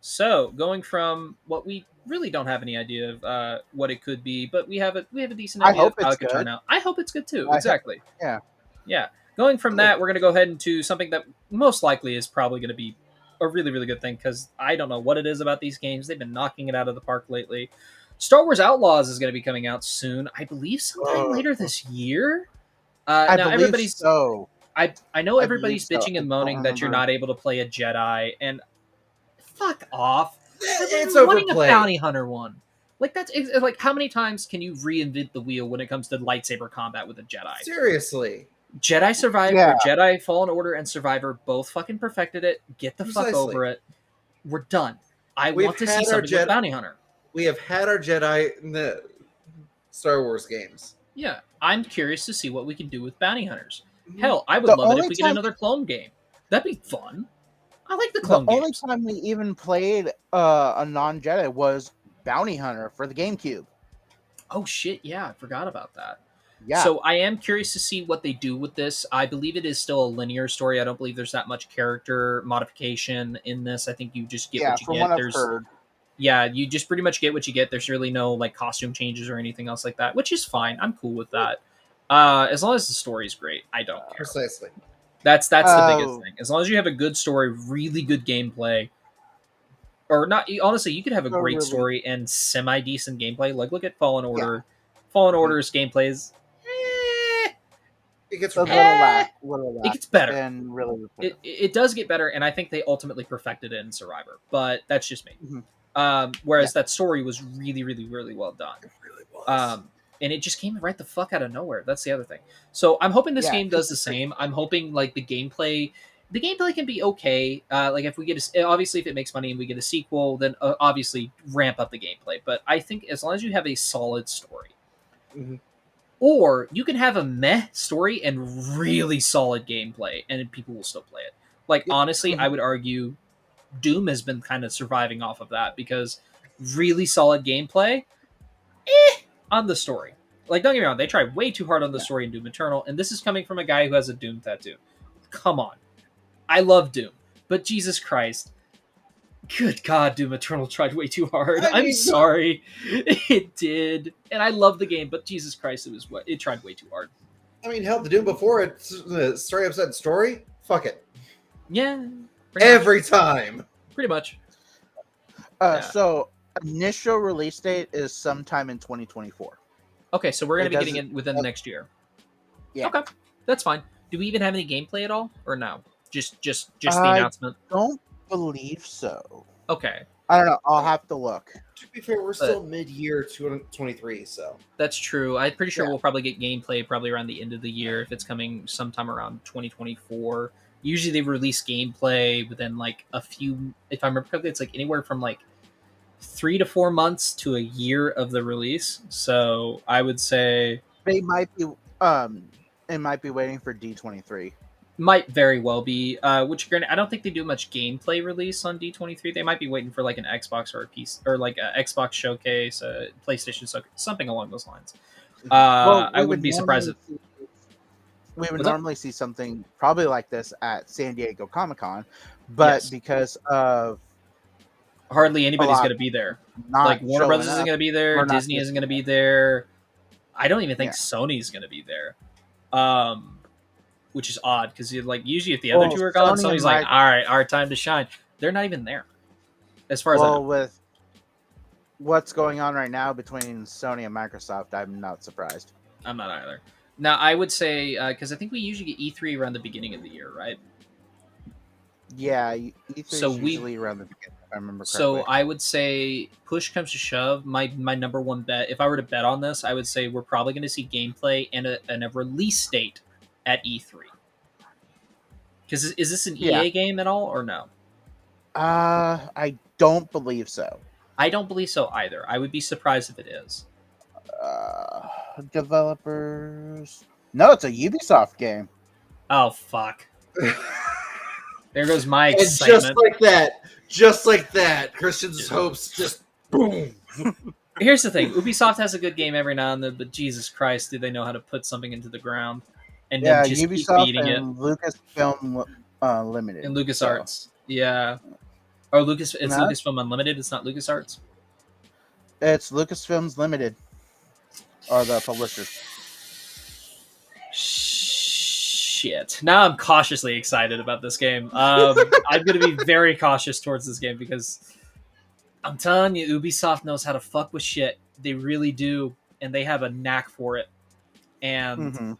So going from what we really don't have any idea of what it could be, but we have a decent I idea hope of how it's it could turn good. out. I hope it's good too. I hope- Exactly. yeah. Yeah. Going from that, we're gonna go ahead into something that most likely is probably gonna be a really, really good thing because I don't know what it is about these games. They've been knocking it out of the park lately. Star Wars Outlaws is going to be coming out soon. I believe sometime later this year. I now believe everybody's so. I know I everybody's believe so. bitching I and don't moaning that you're remember. not able to play a Jedi, and fuck off. It's They're running a overplayed. bounty hunter one. Like it's like how many times can you reinvent the wheel when it comes to lightsaber combat with a Jedi? Seriously. Jedi Survivor, Yeah. Jedi Fallen Order, and Survivor both fucking perfected it. Get the fuck Precisely. over it. We're done. I We've want to had see our something with Bounty Hunter. We have had our Jedi in the Star Wars games. Yeah, I'm curious to see what we can do with bounty hunters. Hell, I would The love it if only we get time- another clone game. That'd be fun. I like the The clone only games. time we even played a non-Jedi was Bounty Hunter for the GameCube. Oh shit, yeah, I forgot about that. Yeah. So I am curious to see what they do with this. I believe it is still a linear story. I don't believe there's that much character modification in this. I think you just get what you from get. what I've There's heard. yeah, you just pretty much get what you get. There's really no like costume changes or anything else like that, which is fine. I'm cool with that. As long as the story's great, I don't care. Precisely. That's the biggest Oh. thing. As long as you have a good story, really good gameplay, or not. Honestly, you could have a Oh, great really? story and semi decent gameplay. Like look at Fallen Order. Fallen Order's gameplay is It gets A repetitive. little it gets better. And really It does get better, and I think they ultimately perfected it in Survivor. But that's just me. Mhm. Whereas that story was really, really, really well done. It really was. And it just came right the fuck out of nowhere. That's the other thing. So I'm hoping this Yeah, game does the it's same. I'm hoping like the gameplay can be okay. Like if we get obviously if it makes money and we get a sequel, then obviously ramp up the gameplay. But I think as long as you have a solid story, Mhm. or you can have a meh story and really solid gameplay, and people will still play it. Like Yep. honestly, I would argue Doom has been kind of surviving off of that because really solid gameplay on the story. Like, don't get me wrong, they tried way too hard on the story in Doom Eternal, and this is coming from a guy who has a Doom tattoo. Come on. I love Doom, but Jesus Christ. Good God, Doom Eternal tried way too hard. I I'm mean, sorry, it did, and I love the game, but Jesus Christ, it tried way too hard. hell, the Doom before it, the story upset story. Fuck it, Yeah, every time. pretty much. Yeah. So initial release date is sometime in 2024. Okay, so we're gonna It be getting doesn't- it within the next year. Yeah. Okay, that's fine. Do we even have any gameplay at all, or no? Just the I- announcement. Don't believe so. Okay, I don't know. I'll have to look. To be fair, we're still mid-year 2023, so that's true. I'm pretty sure Yeah. we'll probably get gameplay probably around the end of the year if it's coming sometime around 2024. Usually they release gameplay within like a few. If I remember correctly, it's like anywhere from like 3 to 4 months to a year of the release. So I would say They might be. It might be waiting for D23. might very well be. Which granted, I don't think they do much gameplay release on D23. They might be waiting for like an Xbox or a piece or like a Xbox showcase, a PlayStation showcase, something along those lines. I wouldn't be surprised if We would What's up? normally see something probably like this at San Diego Comic-Con, but Yes. because of hardly anybody's lot going to be there. not Like Warner showing Brothers isn't up, going to be there. we're not Disney isn't seeing going to it. be there. I don't even think Yeah. Sony's going to be there. Which is odd because like usually if the other Well, two are gone, Sony and Sony's like, Mic- all right, our time to shine. They're not even there, as far as I know. well, with what's going on right now between Sony and Microsoft, I'm not surprised. I'm not either. Now I would say because I think we usually get E3 around the beginning of the year, right? Yeah, E3 So is we- usually around the beginning, if I remember correctly. So I would say, push comes to shove, my number one bet, if I were to bet on this, I would say we're probably going to see gameplay and a release date at E3. Because is this an Yeah. EA game at all or no? I don't believe so. I don't believe so either. I would be surprised if it is. Developers. No, it's a Ubisoft game. Oh fuck! There goes my and excitement. just like that, Christian's hopes just boom. Here's the thing: Ubisoft has a good game every now and then, but Jesus Christ, do they know how to put something into the ground and Yeah, then just keep Ubisoft beating it? and Lucasfilm Limited. And LucasArts, yeah. Or Lucas, it's No. Lucasfilm Unlimited. It's not LucasArts. It's Lucasfilms Limited, are the publishers. Shit. Now I'm cautiously excited about this game. I'm going to be very cautious towards this game because I'm telling you, Ubisoft knows how to fuck with shit. They really do, and they have a knack for it. And Mhm.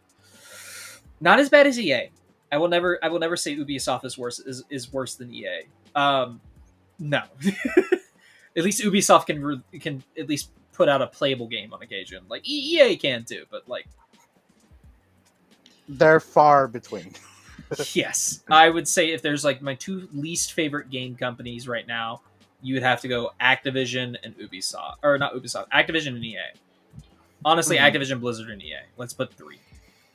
not as bad as EA. I will never say Ubisoft is worse than EA. No. At least Ubisoft can at least put out a playable game on occasion. Like EA can too, but like They're far between. yes, I would say if there's like my two least favorite game companies right now, you would have to go Activision and Ubisoft, or not Ubisoft, Activision and EA. Honestly, Activision, Blizzard, and EA. Let's put 3.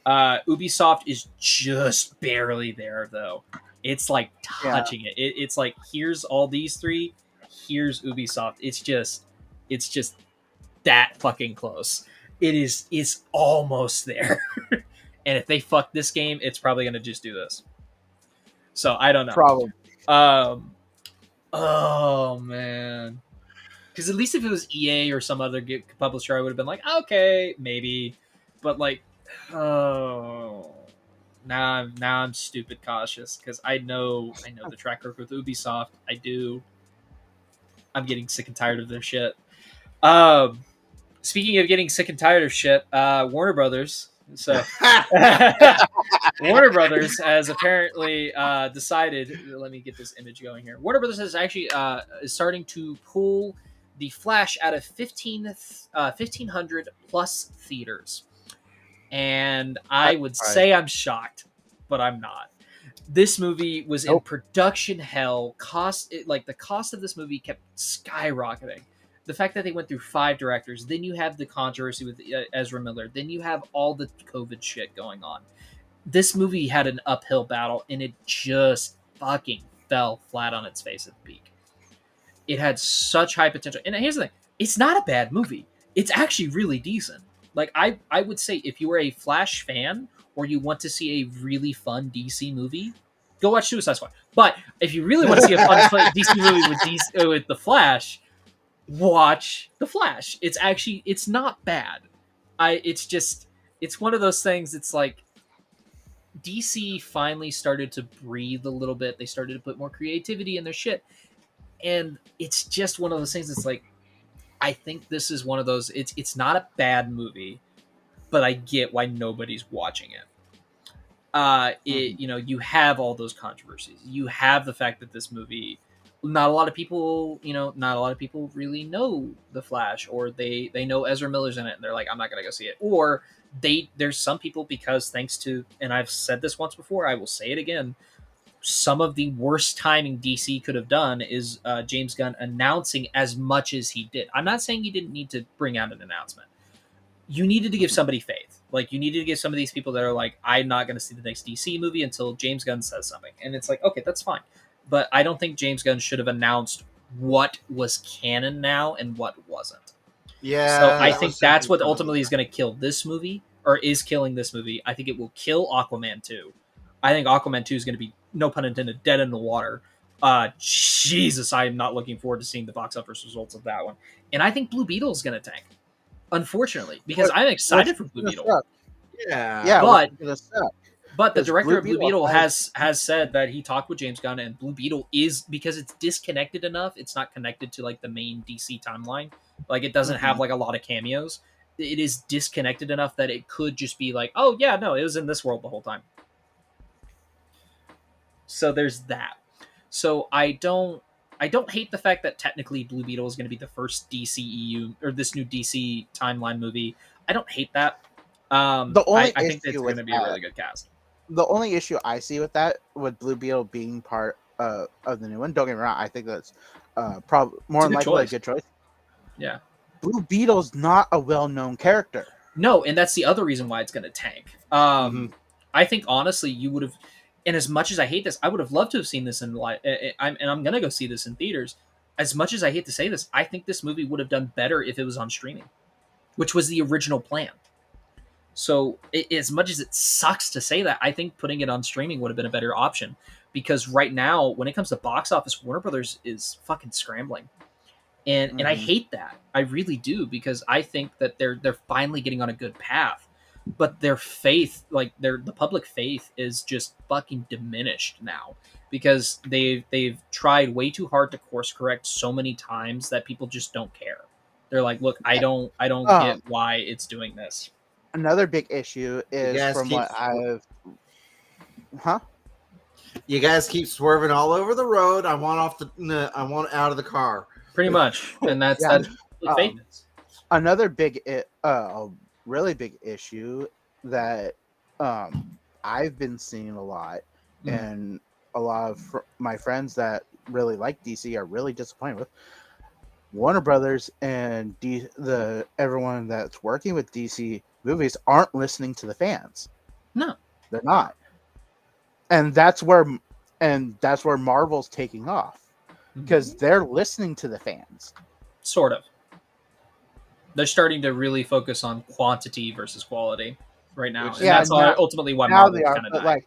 Ubisoft is just barely there though. It's like touching it. It's like here's all these 3. Here's Ubisoft. It's just that fucking close. It's almost there. And if they fuck this game, it's probably gonna just do this. So I don't know. Probably. Oh man. Because at least if it was EA or some other publisher, I would have been like, okay, maybe. But like, oh, now I'm stupid cautious because I know the track record with Ubisoft. I do. I'm getting sick and tired of their shit. Speaking of getting sick and tired of shit, Warner Brothers. So Warner Brothers has apparently decided. Let me get this image going here. Warner Brothers has actually is starting to pull the Flash out of 1,500 plus theaters, and I would say I'm shocked, but I'm not. This movie was in production hell. The cost of this movie kept skyrocketing. The fact that they went through 5 directors, then you have the controversy with Ezra Miller, then you have all the COVID shit going on. This movie had an uphill battle, and it just fucking fell flat on its face at the peak. It had such high potential. And here's the thing. It's not a bad movie. It's actually really decent. Like, I would say if you were a Flash fan or you want to see a really fun DC movie, go watch Suicide Squad. But if you really want to see a fun DC movie with the Flash, watch the Flash. It's not bad. It's one of those things. It's like DC finally started to breathe a little bit. They started to put more creativity in their shit, and it's just one of those things. It's like, I think this is one of those. It's not a bad movie, but I get why nobody's watching it. You have all those controversies. You have the fact that this movie, not a lot of people really know the Flash, or they know Ezra Miller's in it, and they're like, I'm not gonna go see it. Or there's some people, because thanks to, and I've said this once before, I will say it again, some of the worst timing DC could have done is James Gunn announcing as much as he did. I'm not saying you didn't need to bring out an announcement. You needed to give somebody faith. Like, you needed to give some of these people that are like, I'm not going to see the next DC movie until James Gunn says something. And it's like, okay, that's fine. But I don't think James Gunn should have announced what was canon now and what wasn't. Yeah. So I think that's what ultimately is going to kill this movie, or is killing this movie. I think it will kill Aquaman 2. I think Aquaman 2 is going to be, no pun intended, dead in the water. Jesus, I am not looking forward to seeing the box office results of that one. And I think Blue Beetle is going to tank. Unfortunately, because I'm excited for Blue Beetle. Yeah. But the director of Blue Beetle has said that he talked with James Gunn, and Blue Beetle is, because it's disconnected enough, it's not connected to like the main DC timeline. Like, it doesn't have like a lot of cameos. It is disconnected enough that it could just be like, oh yeah, no, it was in this world the whole time. So there's that. So I don't hate the fact that technically Blue Beetle is going to be the first DCEU, or this new DC timeline movie. I don't hate that. I think it's going to be a really good cast. The only issue I see with that, with Blue Beetle being part of the new one, don't get me wrong, I think that's probably more than likely a good choice. Yeah. Blue Beetle's not a well-known character. No, and that's the other reason why it's going to tank. I think, honestly, you would have, and as much as I hate this, I would have loved to have seen this in live, and I'm going to go see this in theaters. As much as I hate to say this, I think this movie would have done better if it was on streaming, which was the original plan. So as much as it sucks to say that, I think putting it on streaming would have been a better option, because right now, when it comes to box office, Warner Brothers is fucking scrambling. And I hate that. I really do, because I think that they're finally getting on a good path. But their faith, like the public faith, is just fucking diminished now, because they've tried way too hard to course correct so many times that people just don't care. They're like, look, I don't get why it's doing this. Another big issue is, from what I've you guys keep swerving all over the road. I want out of the car. Pretty much. And that's faith is. Another big really big issue that I've been seeing a lot, and a lot of my friends that really like DC are really disappointed with. Warner Brothers and everyone that's working with DC movies aren't listening to the fans. No, they're not, and that's where Marvel's taking off, because they're listening to the fans. Sort of. They're starting to really focus on quantity versus quality right now, and that's ultimately why Marvel kind of died.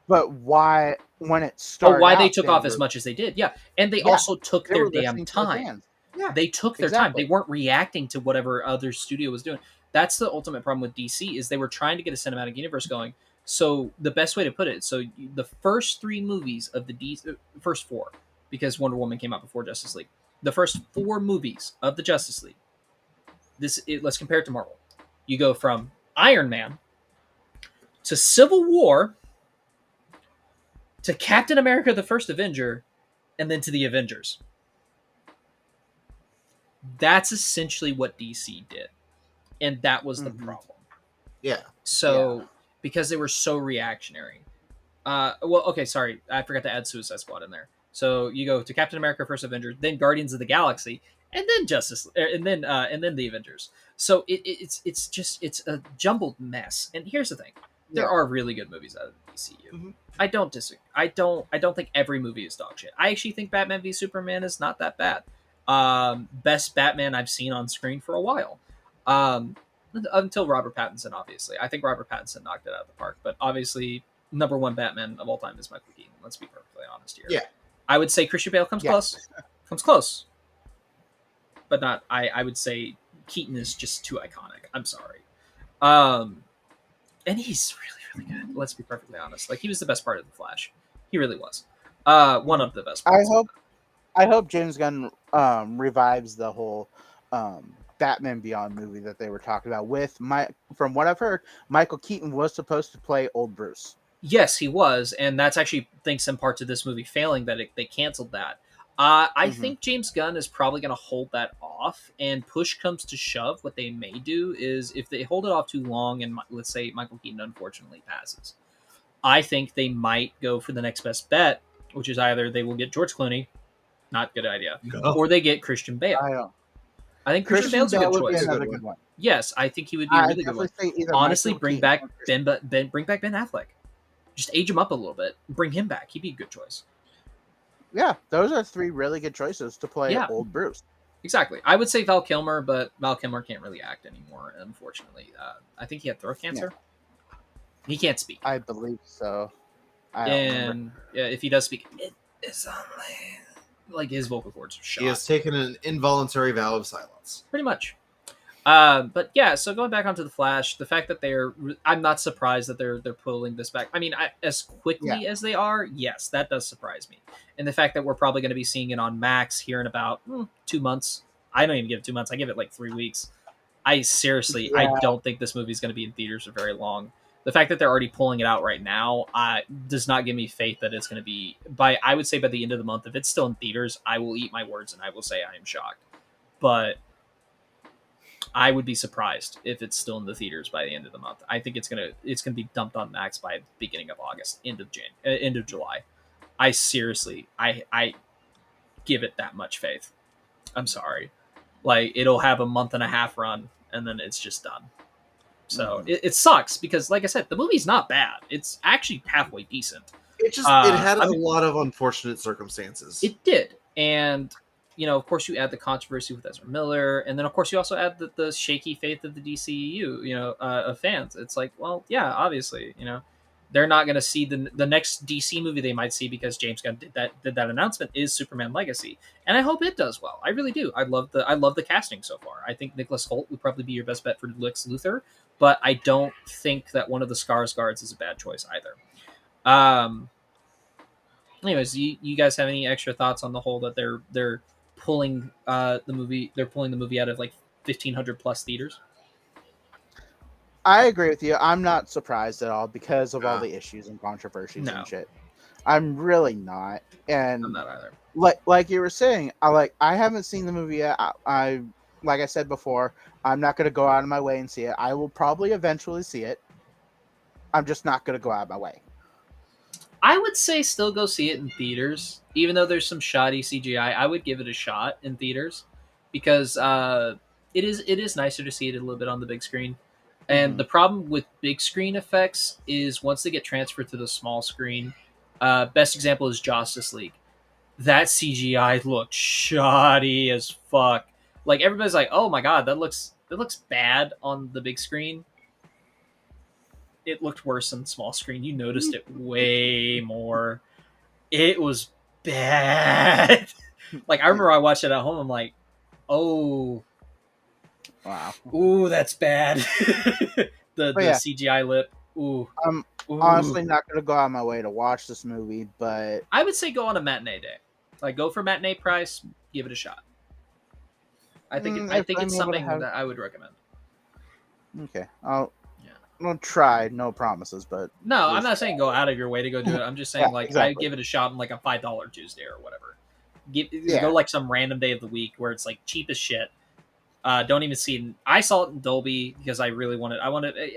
But why, when it started? Why they took off as much as they did? Yeah, and they also took their damn time. Yeah, they took their time. They weren't reacting to whatever other studio was doing. That's the ultimate problem with DC, is they were trying to get a cinematic universe going. So the best way to put it, so the first 3 movies of the first 4, because Wonder Woman came out before Justice League. The first 4 movies of the Justice League. Let's compare it to Marvel. You go from Iron Man to Civil War to Captain America: The First Avenger, and then to the Avengers. That's essentially what DC did, and that was the problem. Yeah. So because they were so reactionary. Sorry, I forgot to add Suicide Squad in there. So you go to Captain America: First Avenger, then Guardians of the Galaxy, and then and then the Avengers. So it's a jumbled mess. And here's the thing: there are really good movies out of the DCU. I don't disagree. I don't think every movie is dog shit. I actually think Batman v Superman is not that bad. Best Batman I've seen on screen for a while. Until Robert Pattinson, obviously. I think Robert Pattinson knocked it out of the park. But obviously, number one Batman of all time is Michael Keaton. Let's be perfectly honest here. Yeah. I would say Christian Bale comes Yeah. close, but not. I would say Keaton is just too iconic. I'm sorry. And he's really good. Let's be perfectly honest. Like he was the best part of the Flash. He really was. One of the best I parts. hope James Gunn revives the whole Batman Beyond movie that they were talking about. From what I've heard, Michael Keaton was supposed to play old Bruce. Yes, he was, and that's actually thanks in part to this movie failing that they canceled that. I think James Gunn is probably going to hold that off, and push comes to shove, what they may do is if they hold it off too long, and let's say Michael Keaton unfortunately passes, I think they might go for the next best bet, which is either they will get George Clooney, not a good idea, No. or they get Christian Bale. I don't. I think Christian Bale's a good would be choice. another Good good one. Yes, I think he would be a I really good one. definitely say either Honestly, Michael bring Keaton back or Christian. bring back Ben Affleck. Just age him up a little bit. Bring him back. He'd be a good choice. Yeah, those are three really good choices to play Yeah. old Bruce. Exactly. I would say Val Kilmer, but Val Kilmer can't really act anymore, unfortunately. I think he had throat cancer. He can't speak. I believe so. I don't remember. And yeah, if he does speak, it is only like his vocal cords are shot. He has taken an involuntary vow of silence. Pretty much. But yeah, so going back onto the Flash, the fact that I'm not surprised that they're pulling this back. I mean, as quickly as they are, yes, that does surprise me. And the fact that we're probably going to be seeing it on Max here in about 2 months. I don't even give it 2 months. I give it like 3 weeks. I don't think this movie is going to be in theaters for very long. The fact that they're already pulling it out right now does not give me faith that it's going to be I would say by the end of the month. If it's still in theaters, I will eat my words and I will say I am shocked. But I would be surprised if it's still in the theaters by the end of the month. I think it's gonna be dumped on Max by the beginning of August, end of July. I seriously, I give it that much faith. I'm sorry, like it'll have a month and a half run and then it's just done. So it sucks because, like I said, the movie's not bad. It's actually halfway decent. It had a lot of unfortunate circumstances. It did, and of course, you add the controversy with Ezra Miller, and then of course you also add the shaky faith of the DCEU, of fans. It's like, well, yeah, obviously, they're not going to see the next DC movie they might see because James Gunn did that announcement is Superman Legacy, and I hope it does well. I really do. I love the casting so far. I think Nicholas Hoult would probably be your best bet for Lex Luthor, but I don't think that one of the Skarsgårds is a bad choice either. Anyways, you guys have any extra thoughts on the whole that they're pulling the movie out of like 1,500 plus theaters? I agree with you. I'm not surprised at all because of all the issues and controversies and shit. I'm really not. And I'm not either. Like you were saying, I haven't seen the movie yet. I like I said before, I'm not going to go out of my way and see it. I will probably eventually see it. I'm just not going to go out of my way. I would say still go see it in theaters, even though there's some shoddy CGI. I would give it a shot in theaters because it is nicer to see it a little bit on the big screen. And the problem with big screen effects is once they get transferred to the small screen. Best example is Justice League. That CGI looked shoddy as fuck. Like everybody's like, "Oh my god, that looks bad on the big screen." It looked worse on the small screen. You noticed it way more. It was bad. Like I remember I watched it at home. I'm like, oh, wow, ooh, that's bad. the CGI lip. Ooh. I'm honestly not going to go out of my way to watch this movie, but I would say go on a matinee day. Like go for matinee price. Give it a shot. I think it's something that I would recommend. Okay, I'll try. No promises, but no, I'm not saying go out of your way to go do it. I'm just saying exactly. I give it a shot on like a $5 Tuesday or whatever. Go like some random day of the week where it's like cheap as shit. Don't even see it. I saw it in Dolby because I really wanted.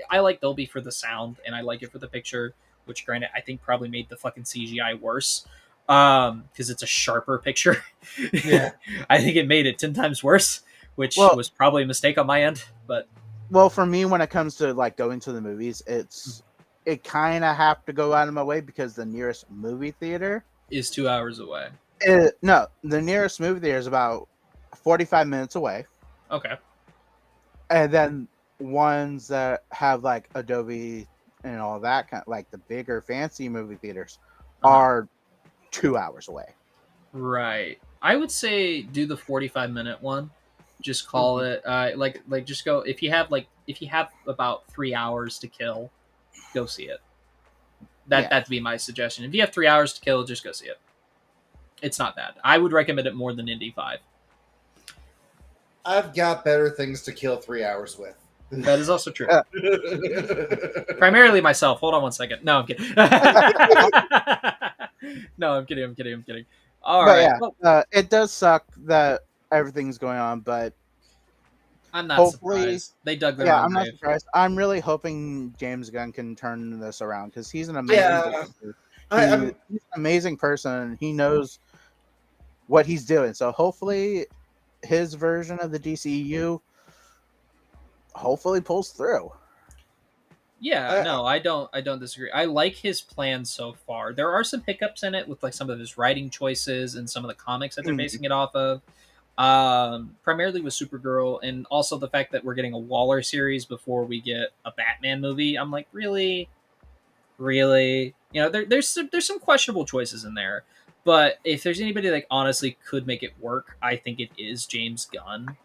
I like Dolby for the sound and I like it for the picture. Which, granted, I think probably made the fucking CGI worse because it's a sharper picture. Yeah, I think it made it 10 times worse, which was probably a mistake on my end. But well, for me, when it comes to like going to the movies, it kind of have to go out of my way because the nearest movie theater is 2 hours away. No, the nearest movie theater is about 45 minutes away. Okay. And then ones that have like Adobe and all that kind, like the bigger fancy movie theaters, Uh-huh. are 2 hours away. Right. I would say do the 45-minute one. Just call Mhm. it like just go if you have about 3 hours to kill, go see it. Yeah. That'd be my suggestion. If you have 3 hours to kill, just go see it. It's not bad. I would recommend it more than Indy 5. I've got better things to kill 3 hours with. That is also true. Uh, Primarily myself. Hold on one second. No, I'm kidding. No, I'm kidding. I'm kidding. I'm kidding. All but right. yeah, Well, it does suck that everything's going on, but I'm not hopefully, surprised. They dug their yeah, own I'm not grave. surprised. I'm really hoping James Gunn can turn this around because he's an amazing Yeah, director. I'm. He's an amazing person. And he knows what he's doing. So hopefully, his version of the DCU hopefully pulls through. Yeah, I, no, I don't disagree. I like his plan so far. There are some hiccups in it with like some of his writing choices and some of the comics that they're Mhm. basing it off of. Primarily with Supergirl, and also the fact that we're getting a Waller series before we get a Batman movie. I'm like, really, really, there's some questionable choices in there. But if there's anybody that honestly could make it work, I think it is James Gunn.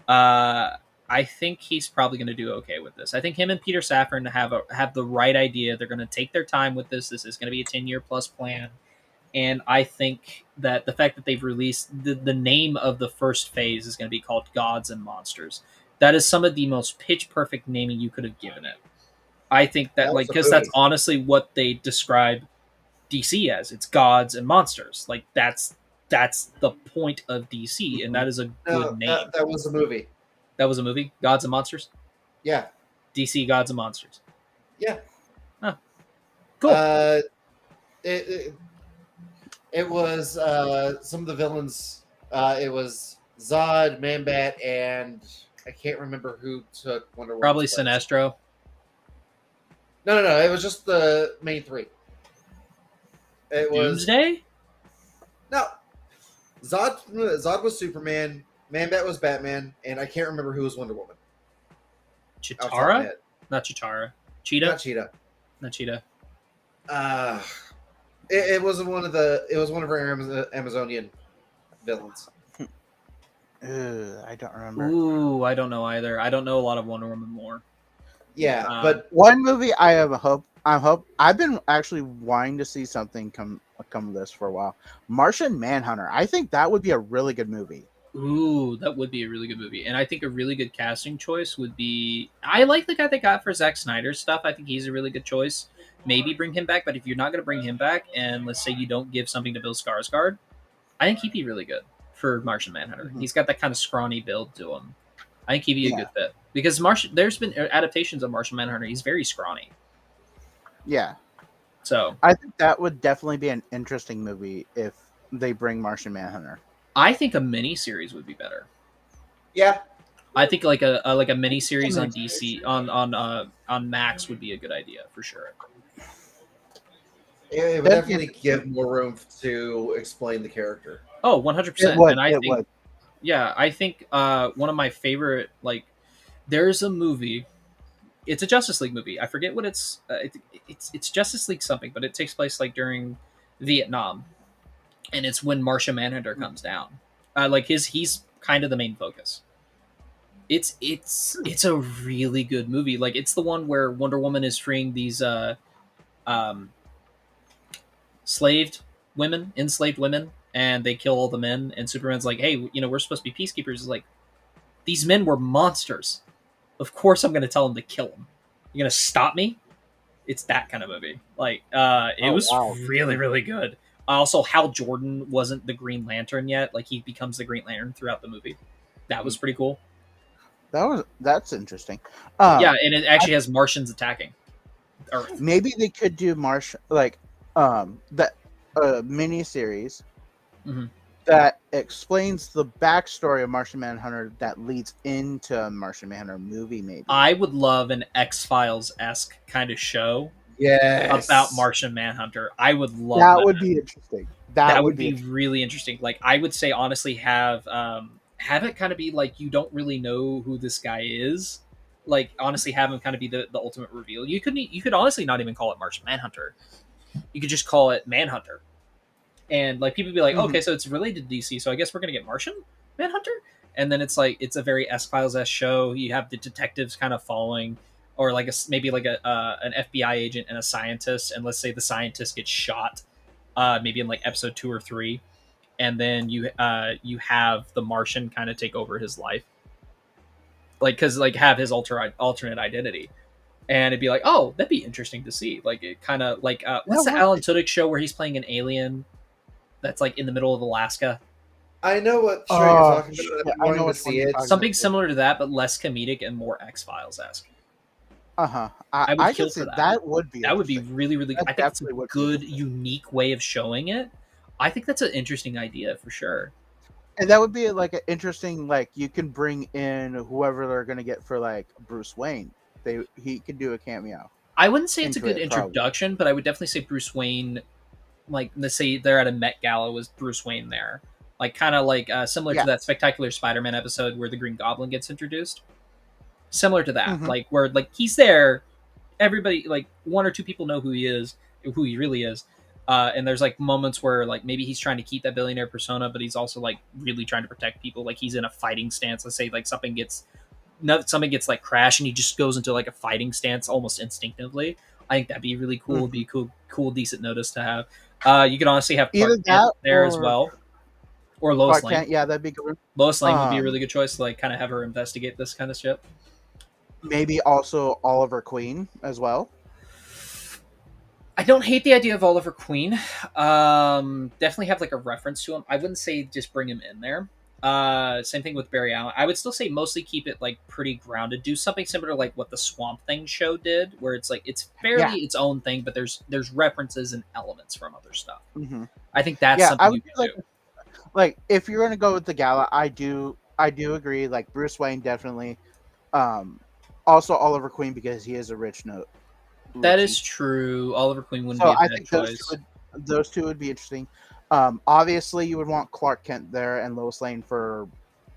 Uh, I think he's probably going to do okay with this. I think him and Peter Safran have the right idea. They're going to take their time with this. This is going to be a 10-year plus plan, and I think that the fact that they've released the name of the first phase is going to be called Gods and Monsters. That is some of the most pitch perfect naming you could have given it. I think that that like was a because that's movie. honestly what they describe DC as. It's gods and monsters. Like that's the point of DC, and Mhm. that is a good No, name. that was a movie. That was a movie, Gods and Monsters. Yeah, DC Gods and Monsters. yeah. Huh. Cool. Uh, it it was some of the villains. It was Zod, Man-Bat, and I can't remember who took Wonder Woman's Probably place. Sinestro. No. It was just the main three. It was Doomsday. no. Zod was Superman. Man-Bat was Batman, and I can't remember who was Wonder Woman. Off the top of my Chitara. head. Not Chitara. Not Cheetah. Cheetah. Not Cheetah. Uh, it was one of the. It was one of our Amazonian villains. I don't remember. Ooh, I don't know either. I don't know a lot of Wonder Woman lore. Yeah, Um, but One movie I have a hope. I've been actually wanting to see something come of this for a while. Martian Manhunter. I think that would be a really good movie. Ooh, that would be a really good movie. And I think a really good casting choice would be I like the guy they got for Zack Snyder's stuff. I think he's a really good choice. Maybe bring him back, but if you're not going to bring him back, and let's say you don't give something to Bill Skarsgård, I think he'd be really good for Martian Manhunter. Mhm. He's got that kind of scrawny build to him. I think he'd be a Yeah, good fit because Martian. There's been adaptations of Martian Manhunter. He's very scrawny, yeah. so I think that would definitely be an interesting movie if they bring Martian Manhunter. I think a mini series would be better. yeah, I think like a mini series on DC on Max would be a good idea for sure. it would That'd be definitely give more room to explain the character. Oh, It 100%. would. And I It think would. yeah, I think one of my favorite like there's a movie. It's a Justice League movie. I forget what it's Justice League something, but it takes place like during Vietnam, and it's when Martian Manhunter comes down. Like he's kind of the main focus. It's a really good movie. Like it's the one where Wonder Woman is freeing these um enslaved women, and they kill all the men. And Superman's like, hey, we're supposed to be peacekeepers. It's like these men were monsters. Of course, I'm going to tell them to kill them. You're going to stop me? It's that kind of movie. Like, it Oh was wow. really, really good. Also, Hal Jordan wasn't the Green Lantern yet. Like, he becomes the Green Lantern throughout the movie. That was pretty cool. That's interesting. Yeah, and it actually has Martians attacking Earth. Maybe they could do that mini series Mm-hmm. that explains the backstory of Martian Manhunter that leads into a Martian Manhunter movie. Maybe I would love an X-Files esque kind of show about Yes. Martian Manhunter. I would love that that. would be interesting. That would be really interesting. Like I would say, honestly, have it kind of be like you don't really know who this guy is. like honestly have him kind of be the ultimate reveal. You could honestly not even call it Martian Manhunter. You could just call it Manhunter, and like people be like, Mhm. okay, so it's related to DC, so I guess we're gonna get Martian Manhunter, and then it's like it's a very S Files s show. You have the detectives kind of following, or like maybe like a an FBI agent and a scientist, and let's say the scientist gets shot, maybe in like episode 2 or 3, and then you have the Martian kind of take over his life, like because like have his alternate identity. And it'd be like, oh, that'd be interesting to see. Like it kind of like what's That the would Alan be. Tudyk show where he's playing an alien that's like in the middle of Alaska? I know what show you're Oh, talking shit, about. I've been I know wanting to which one see you're it. talking about. Something similar to that, but less comedic and more X Files esque. I I would can kill for see that. that would be That would be interesting. really, really. That I think it's a definitely would be good, interesting. unique way of showing it. I think that's an interesting idea for sure. And that would be like an interesting, like you can bring in whoever they're gonna get for like Bruce Wayne. He could do a cameo I wouldn't say it's a into good it probably. introduction, but I would definitely say Bruce Wayne. Like, let's say they're at a Met Gala with Bruce Wayne there, like kind of like similar to Yeah. that Spectacular Spider-Man episode where the Green Goblin gets introduced. Similar to that, Hmm. like where like he's there, everybody like one or two people know who he is, who he really is. And there's like moments where like maybe he's trying to keep that billionaire persona, but he's also like really trying to protect people. Like he's in a fighting stance. Let's say like something gets like crashed, and he just goes into like a fighting stance almost instinctively. I think that'd be really cool. It'd Hmm. be cool, decent notice to have. You could honestly have Either Clark Kent that there as or well, or Lois Clark Lane. Kent. Yeah, that'd be good. Lois Lane would be a really Um, good choice to like kind of have her investigate this kind of shit. Maybe also Oliver Queen as well. I don't hate the idea of Oliver Queen. Definitely have like a reference to him. I wouldn't say just bring him in there. Same thing with Barry Allen. I would still say mostly keep it like pretty grounded. Do something similar to like what the Swamp Thing show did, where it's like it's fairly Yeah. its own thing, but there's references and elements from other stuff. Hmm. I think that's Yeah, I something you would do could do. like if you're gonna go with the gala, I do agree. Like Bruce Wayne definitely. Um, Also Oliver Queen because he is a That is Richie. true. Oliver Queen wouldn't be So a I bad think choice. those two would be interesting. Obviously you would want Clark Kent there and Lois Lane for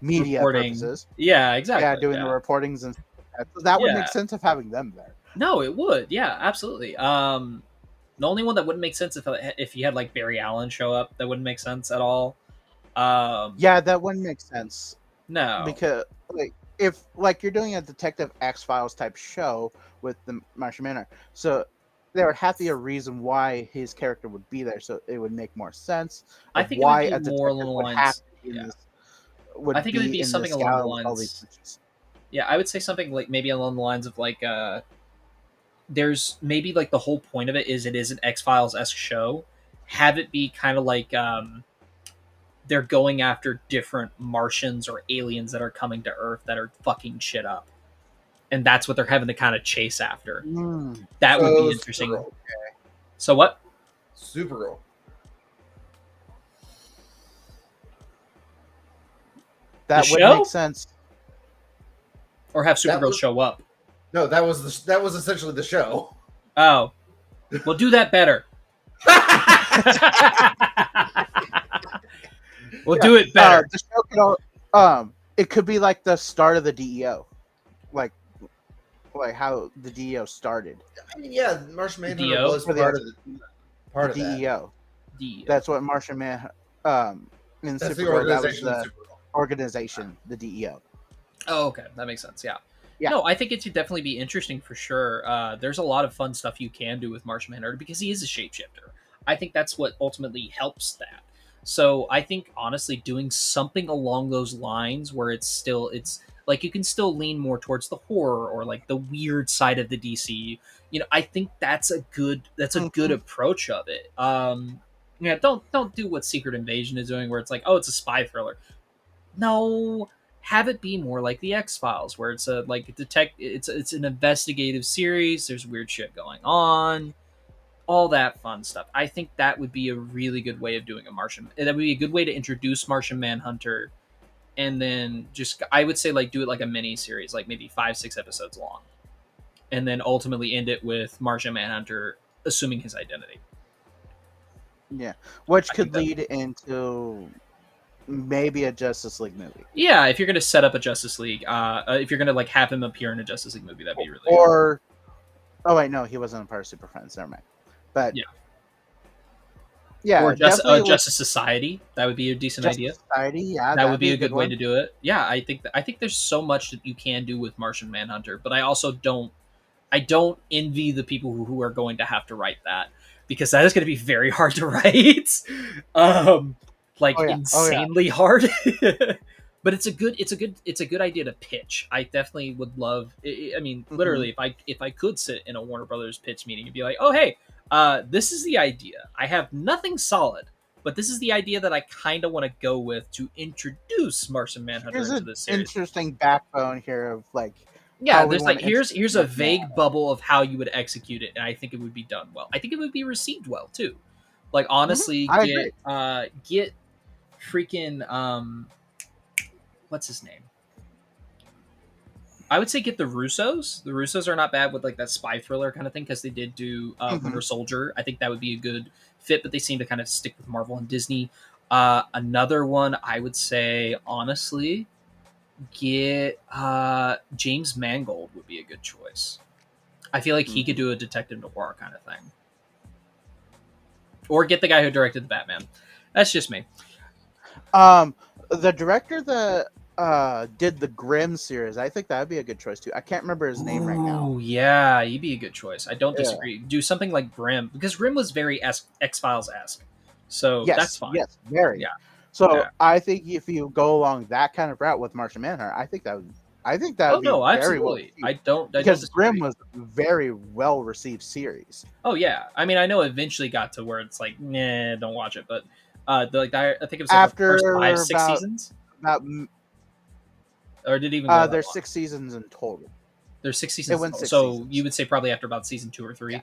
media Reporting. purposes. Yeah, Yeah, exactly. doing the Yeah. reportings and stuff like that. So that would make Yeah. sense of having them there. No, it would. Yeah, absolutely. The only one that wouldn't make sense if you had like Barry Allen show up, that wouldn't make sense at all. Um, Yeah, that wouldn't make sense no, because like if like you're doing a Detective X Files type show with the Martian Manhunter, so there would have to be a reason why his character would be there, so it would make more sense I of think it would why be a more along detective the would have lines. to be in Yeah, this I would think it would be be in something this along the gala with all these lines. witches. Yeah, I would say something like maybe along the lines of like there's maybe like the whole point of it is an X Files esque show. Have it be kind of like they're going after different Martians or aliens that are coming to Earth that are fucking shit up, and that's what they're having to kind of chase after. Mm, That would So be interesting. Supergirl. So what? Supergirl. The that would make show, sense. or have That Supergirl was show up? no, that was essentially the show. Oh, we'll do that better. We'll Yeah, do it better. the show it could be like the start of the DEO, like how the DEO started. I mean, yeah, Martian Manhunter DO? was For the part of The that. DEO. DEO. That's what Martian Man in That's the Supergirl. That was organization of the Supergirl. organization, the DEO. Oh, okay, that makes sense. Yeah. Yeah. No, I think it should definitely be interesting for sure. There's a lot of fun stuff you can do with Martian Manhunter because he is a shapeshifter. I think that's what ultimately helps that. So I think honestly, doing something along those lines where it's like you can still lean more towards the horror or like the weird side of the DC. I think that's a good Mhm. approach of it. Yeah, don't do what Secret Invasion is doing, where it's like, oh, it's a spy thriller. No, have it be more like the X Files, where it's a like it's an investigative series. There's weird shit going on, all that fun stuff. I think that would be a really good way of doing a Martian. That would be a good way to introduce Martian Manhunter, and then just I would say like do it like a mini series, like maybe 5-6 episodes long, and then ultimately end it with Martian Manhunter assuming his identity. Yeah, which I think could that lead into maybe a Justice League movie. Yeah, if you're going to set up a Justice League, if you're going to like have him appear in a Justice League movie, that'd be really good. Or oh wait, no, he wasn't a part of Super Friends. Never mind. But Yeah. yeah, Or definitely Justice Society. That would be a decent idea. Justice Society. Yeah, That would that'd be a good good way one. to do it. Yeah, I think there's so much that you can do with Martian Manhunter, but I also don't envy the people who are going to have to write that because that is going to be very hard to write. Like Oh yeah, oh yeah. insanely hard. But it's a good idea to pitch. I definitely would love. I mean, Mhm. literally, if I could sit in a Warner Brothers pitch meeting and be like, oh hey, this is the idea. I have nothing solid, but this is the idea that I kind of want to go with to introduce Martian Manhunter Here's into an this series. interesting backbone here of like Yeah, how we there's like want to here's introduce a Martian vague Manhunter. bubble of how you would execute it, and I think it would be done well. I think it would be received well too. Like honestly, I agree. get freaking what's his name? I would say get the Russos. The Russos are not bad with like that spy thriller kind of thing because they did do Winter Soldier. I think that would be a good fit, but they seem to kind of stick with Marvel and Disney. Another one I would say honestly, get James Mangold would be a good choice. I feel like he could do a detective noir kind of thing, or get the guy who directed the Batman. That's just me. The director that did the Grimm series, I think that'd be a good choice too. I can't remember his name right now. Oh yeah, he'd be a good choice. I don't Yeah. disagree. Do something like Grimm because Grimm was very X Files esque, so Yes, that's fine. yes, very. Yeah. So Yeah. I think if you go along that kind of route with Martian Manhunter, I think that would Oh be no, very well absolutely. received. I don't Because disagree. Grimm was a very well received series. Oh yeah, I mean I know it eventually got to where it's like, nah, don't watch it. But I think it was like After the first 5-6 about seasons, about or did it even go that there's long? 6 seasons in total. There's 6 seasons. went Total. 6 So seasons. you would say probably after about season 2 or 3.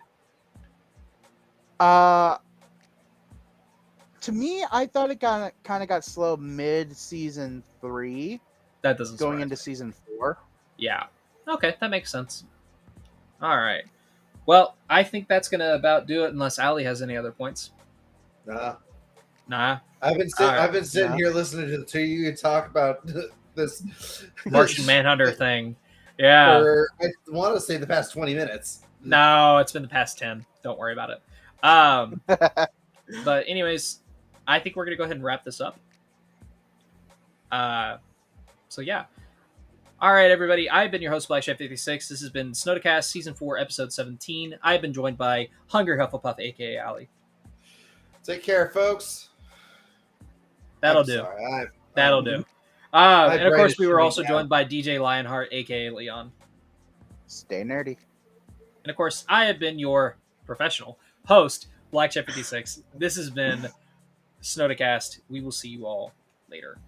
To me, I thought it kind of got slow mid season 3, That doesn't going surprise into me. season 4. Yeah. Okay, that makes sense. All right. Well, I think that's gonna about do it. Unless Ali has any other points. Nah. Nah. I've been All right. I've been sitting Nah. here listening to the two of you talk about this Martian Manhunter thing. Yeah. for I want to say the past 20 minutes. No, it's been the past 10. Don't worry about it. But anyways, I think we're gonna go ahead and wrap this up. So yeah. All right, everybody. I've been your host, Black Chef 56. This has been Snodacast Season 4, Episode 17. I've been joined by Hunger Hufflepuff, aka Ali. Take care, folks. That'll I'm do. sorry. That'll do. my And of brain course, is we were shutting also down. joined by DJ Lionheart, aka Leon. Stay nerdy. And of course, I have been your professional host, Black Chef 56. This has been Snodacast. We will see you all later.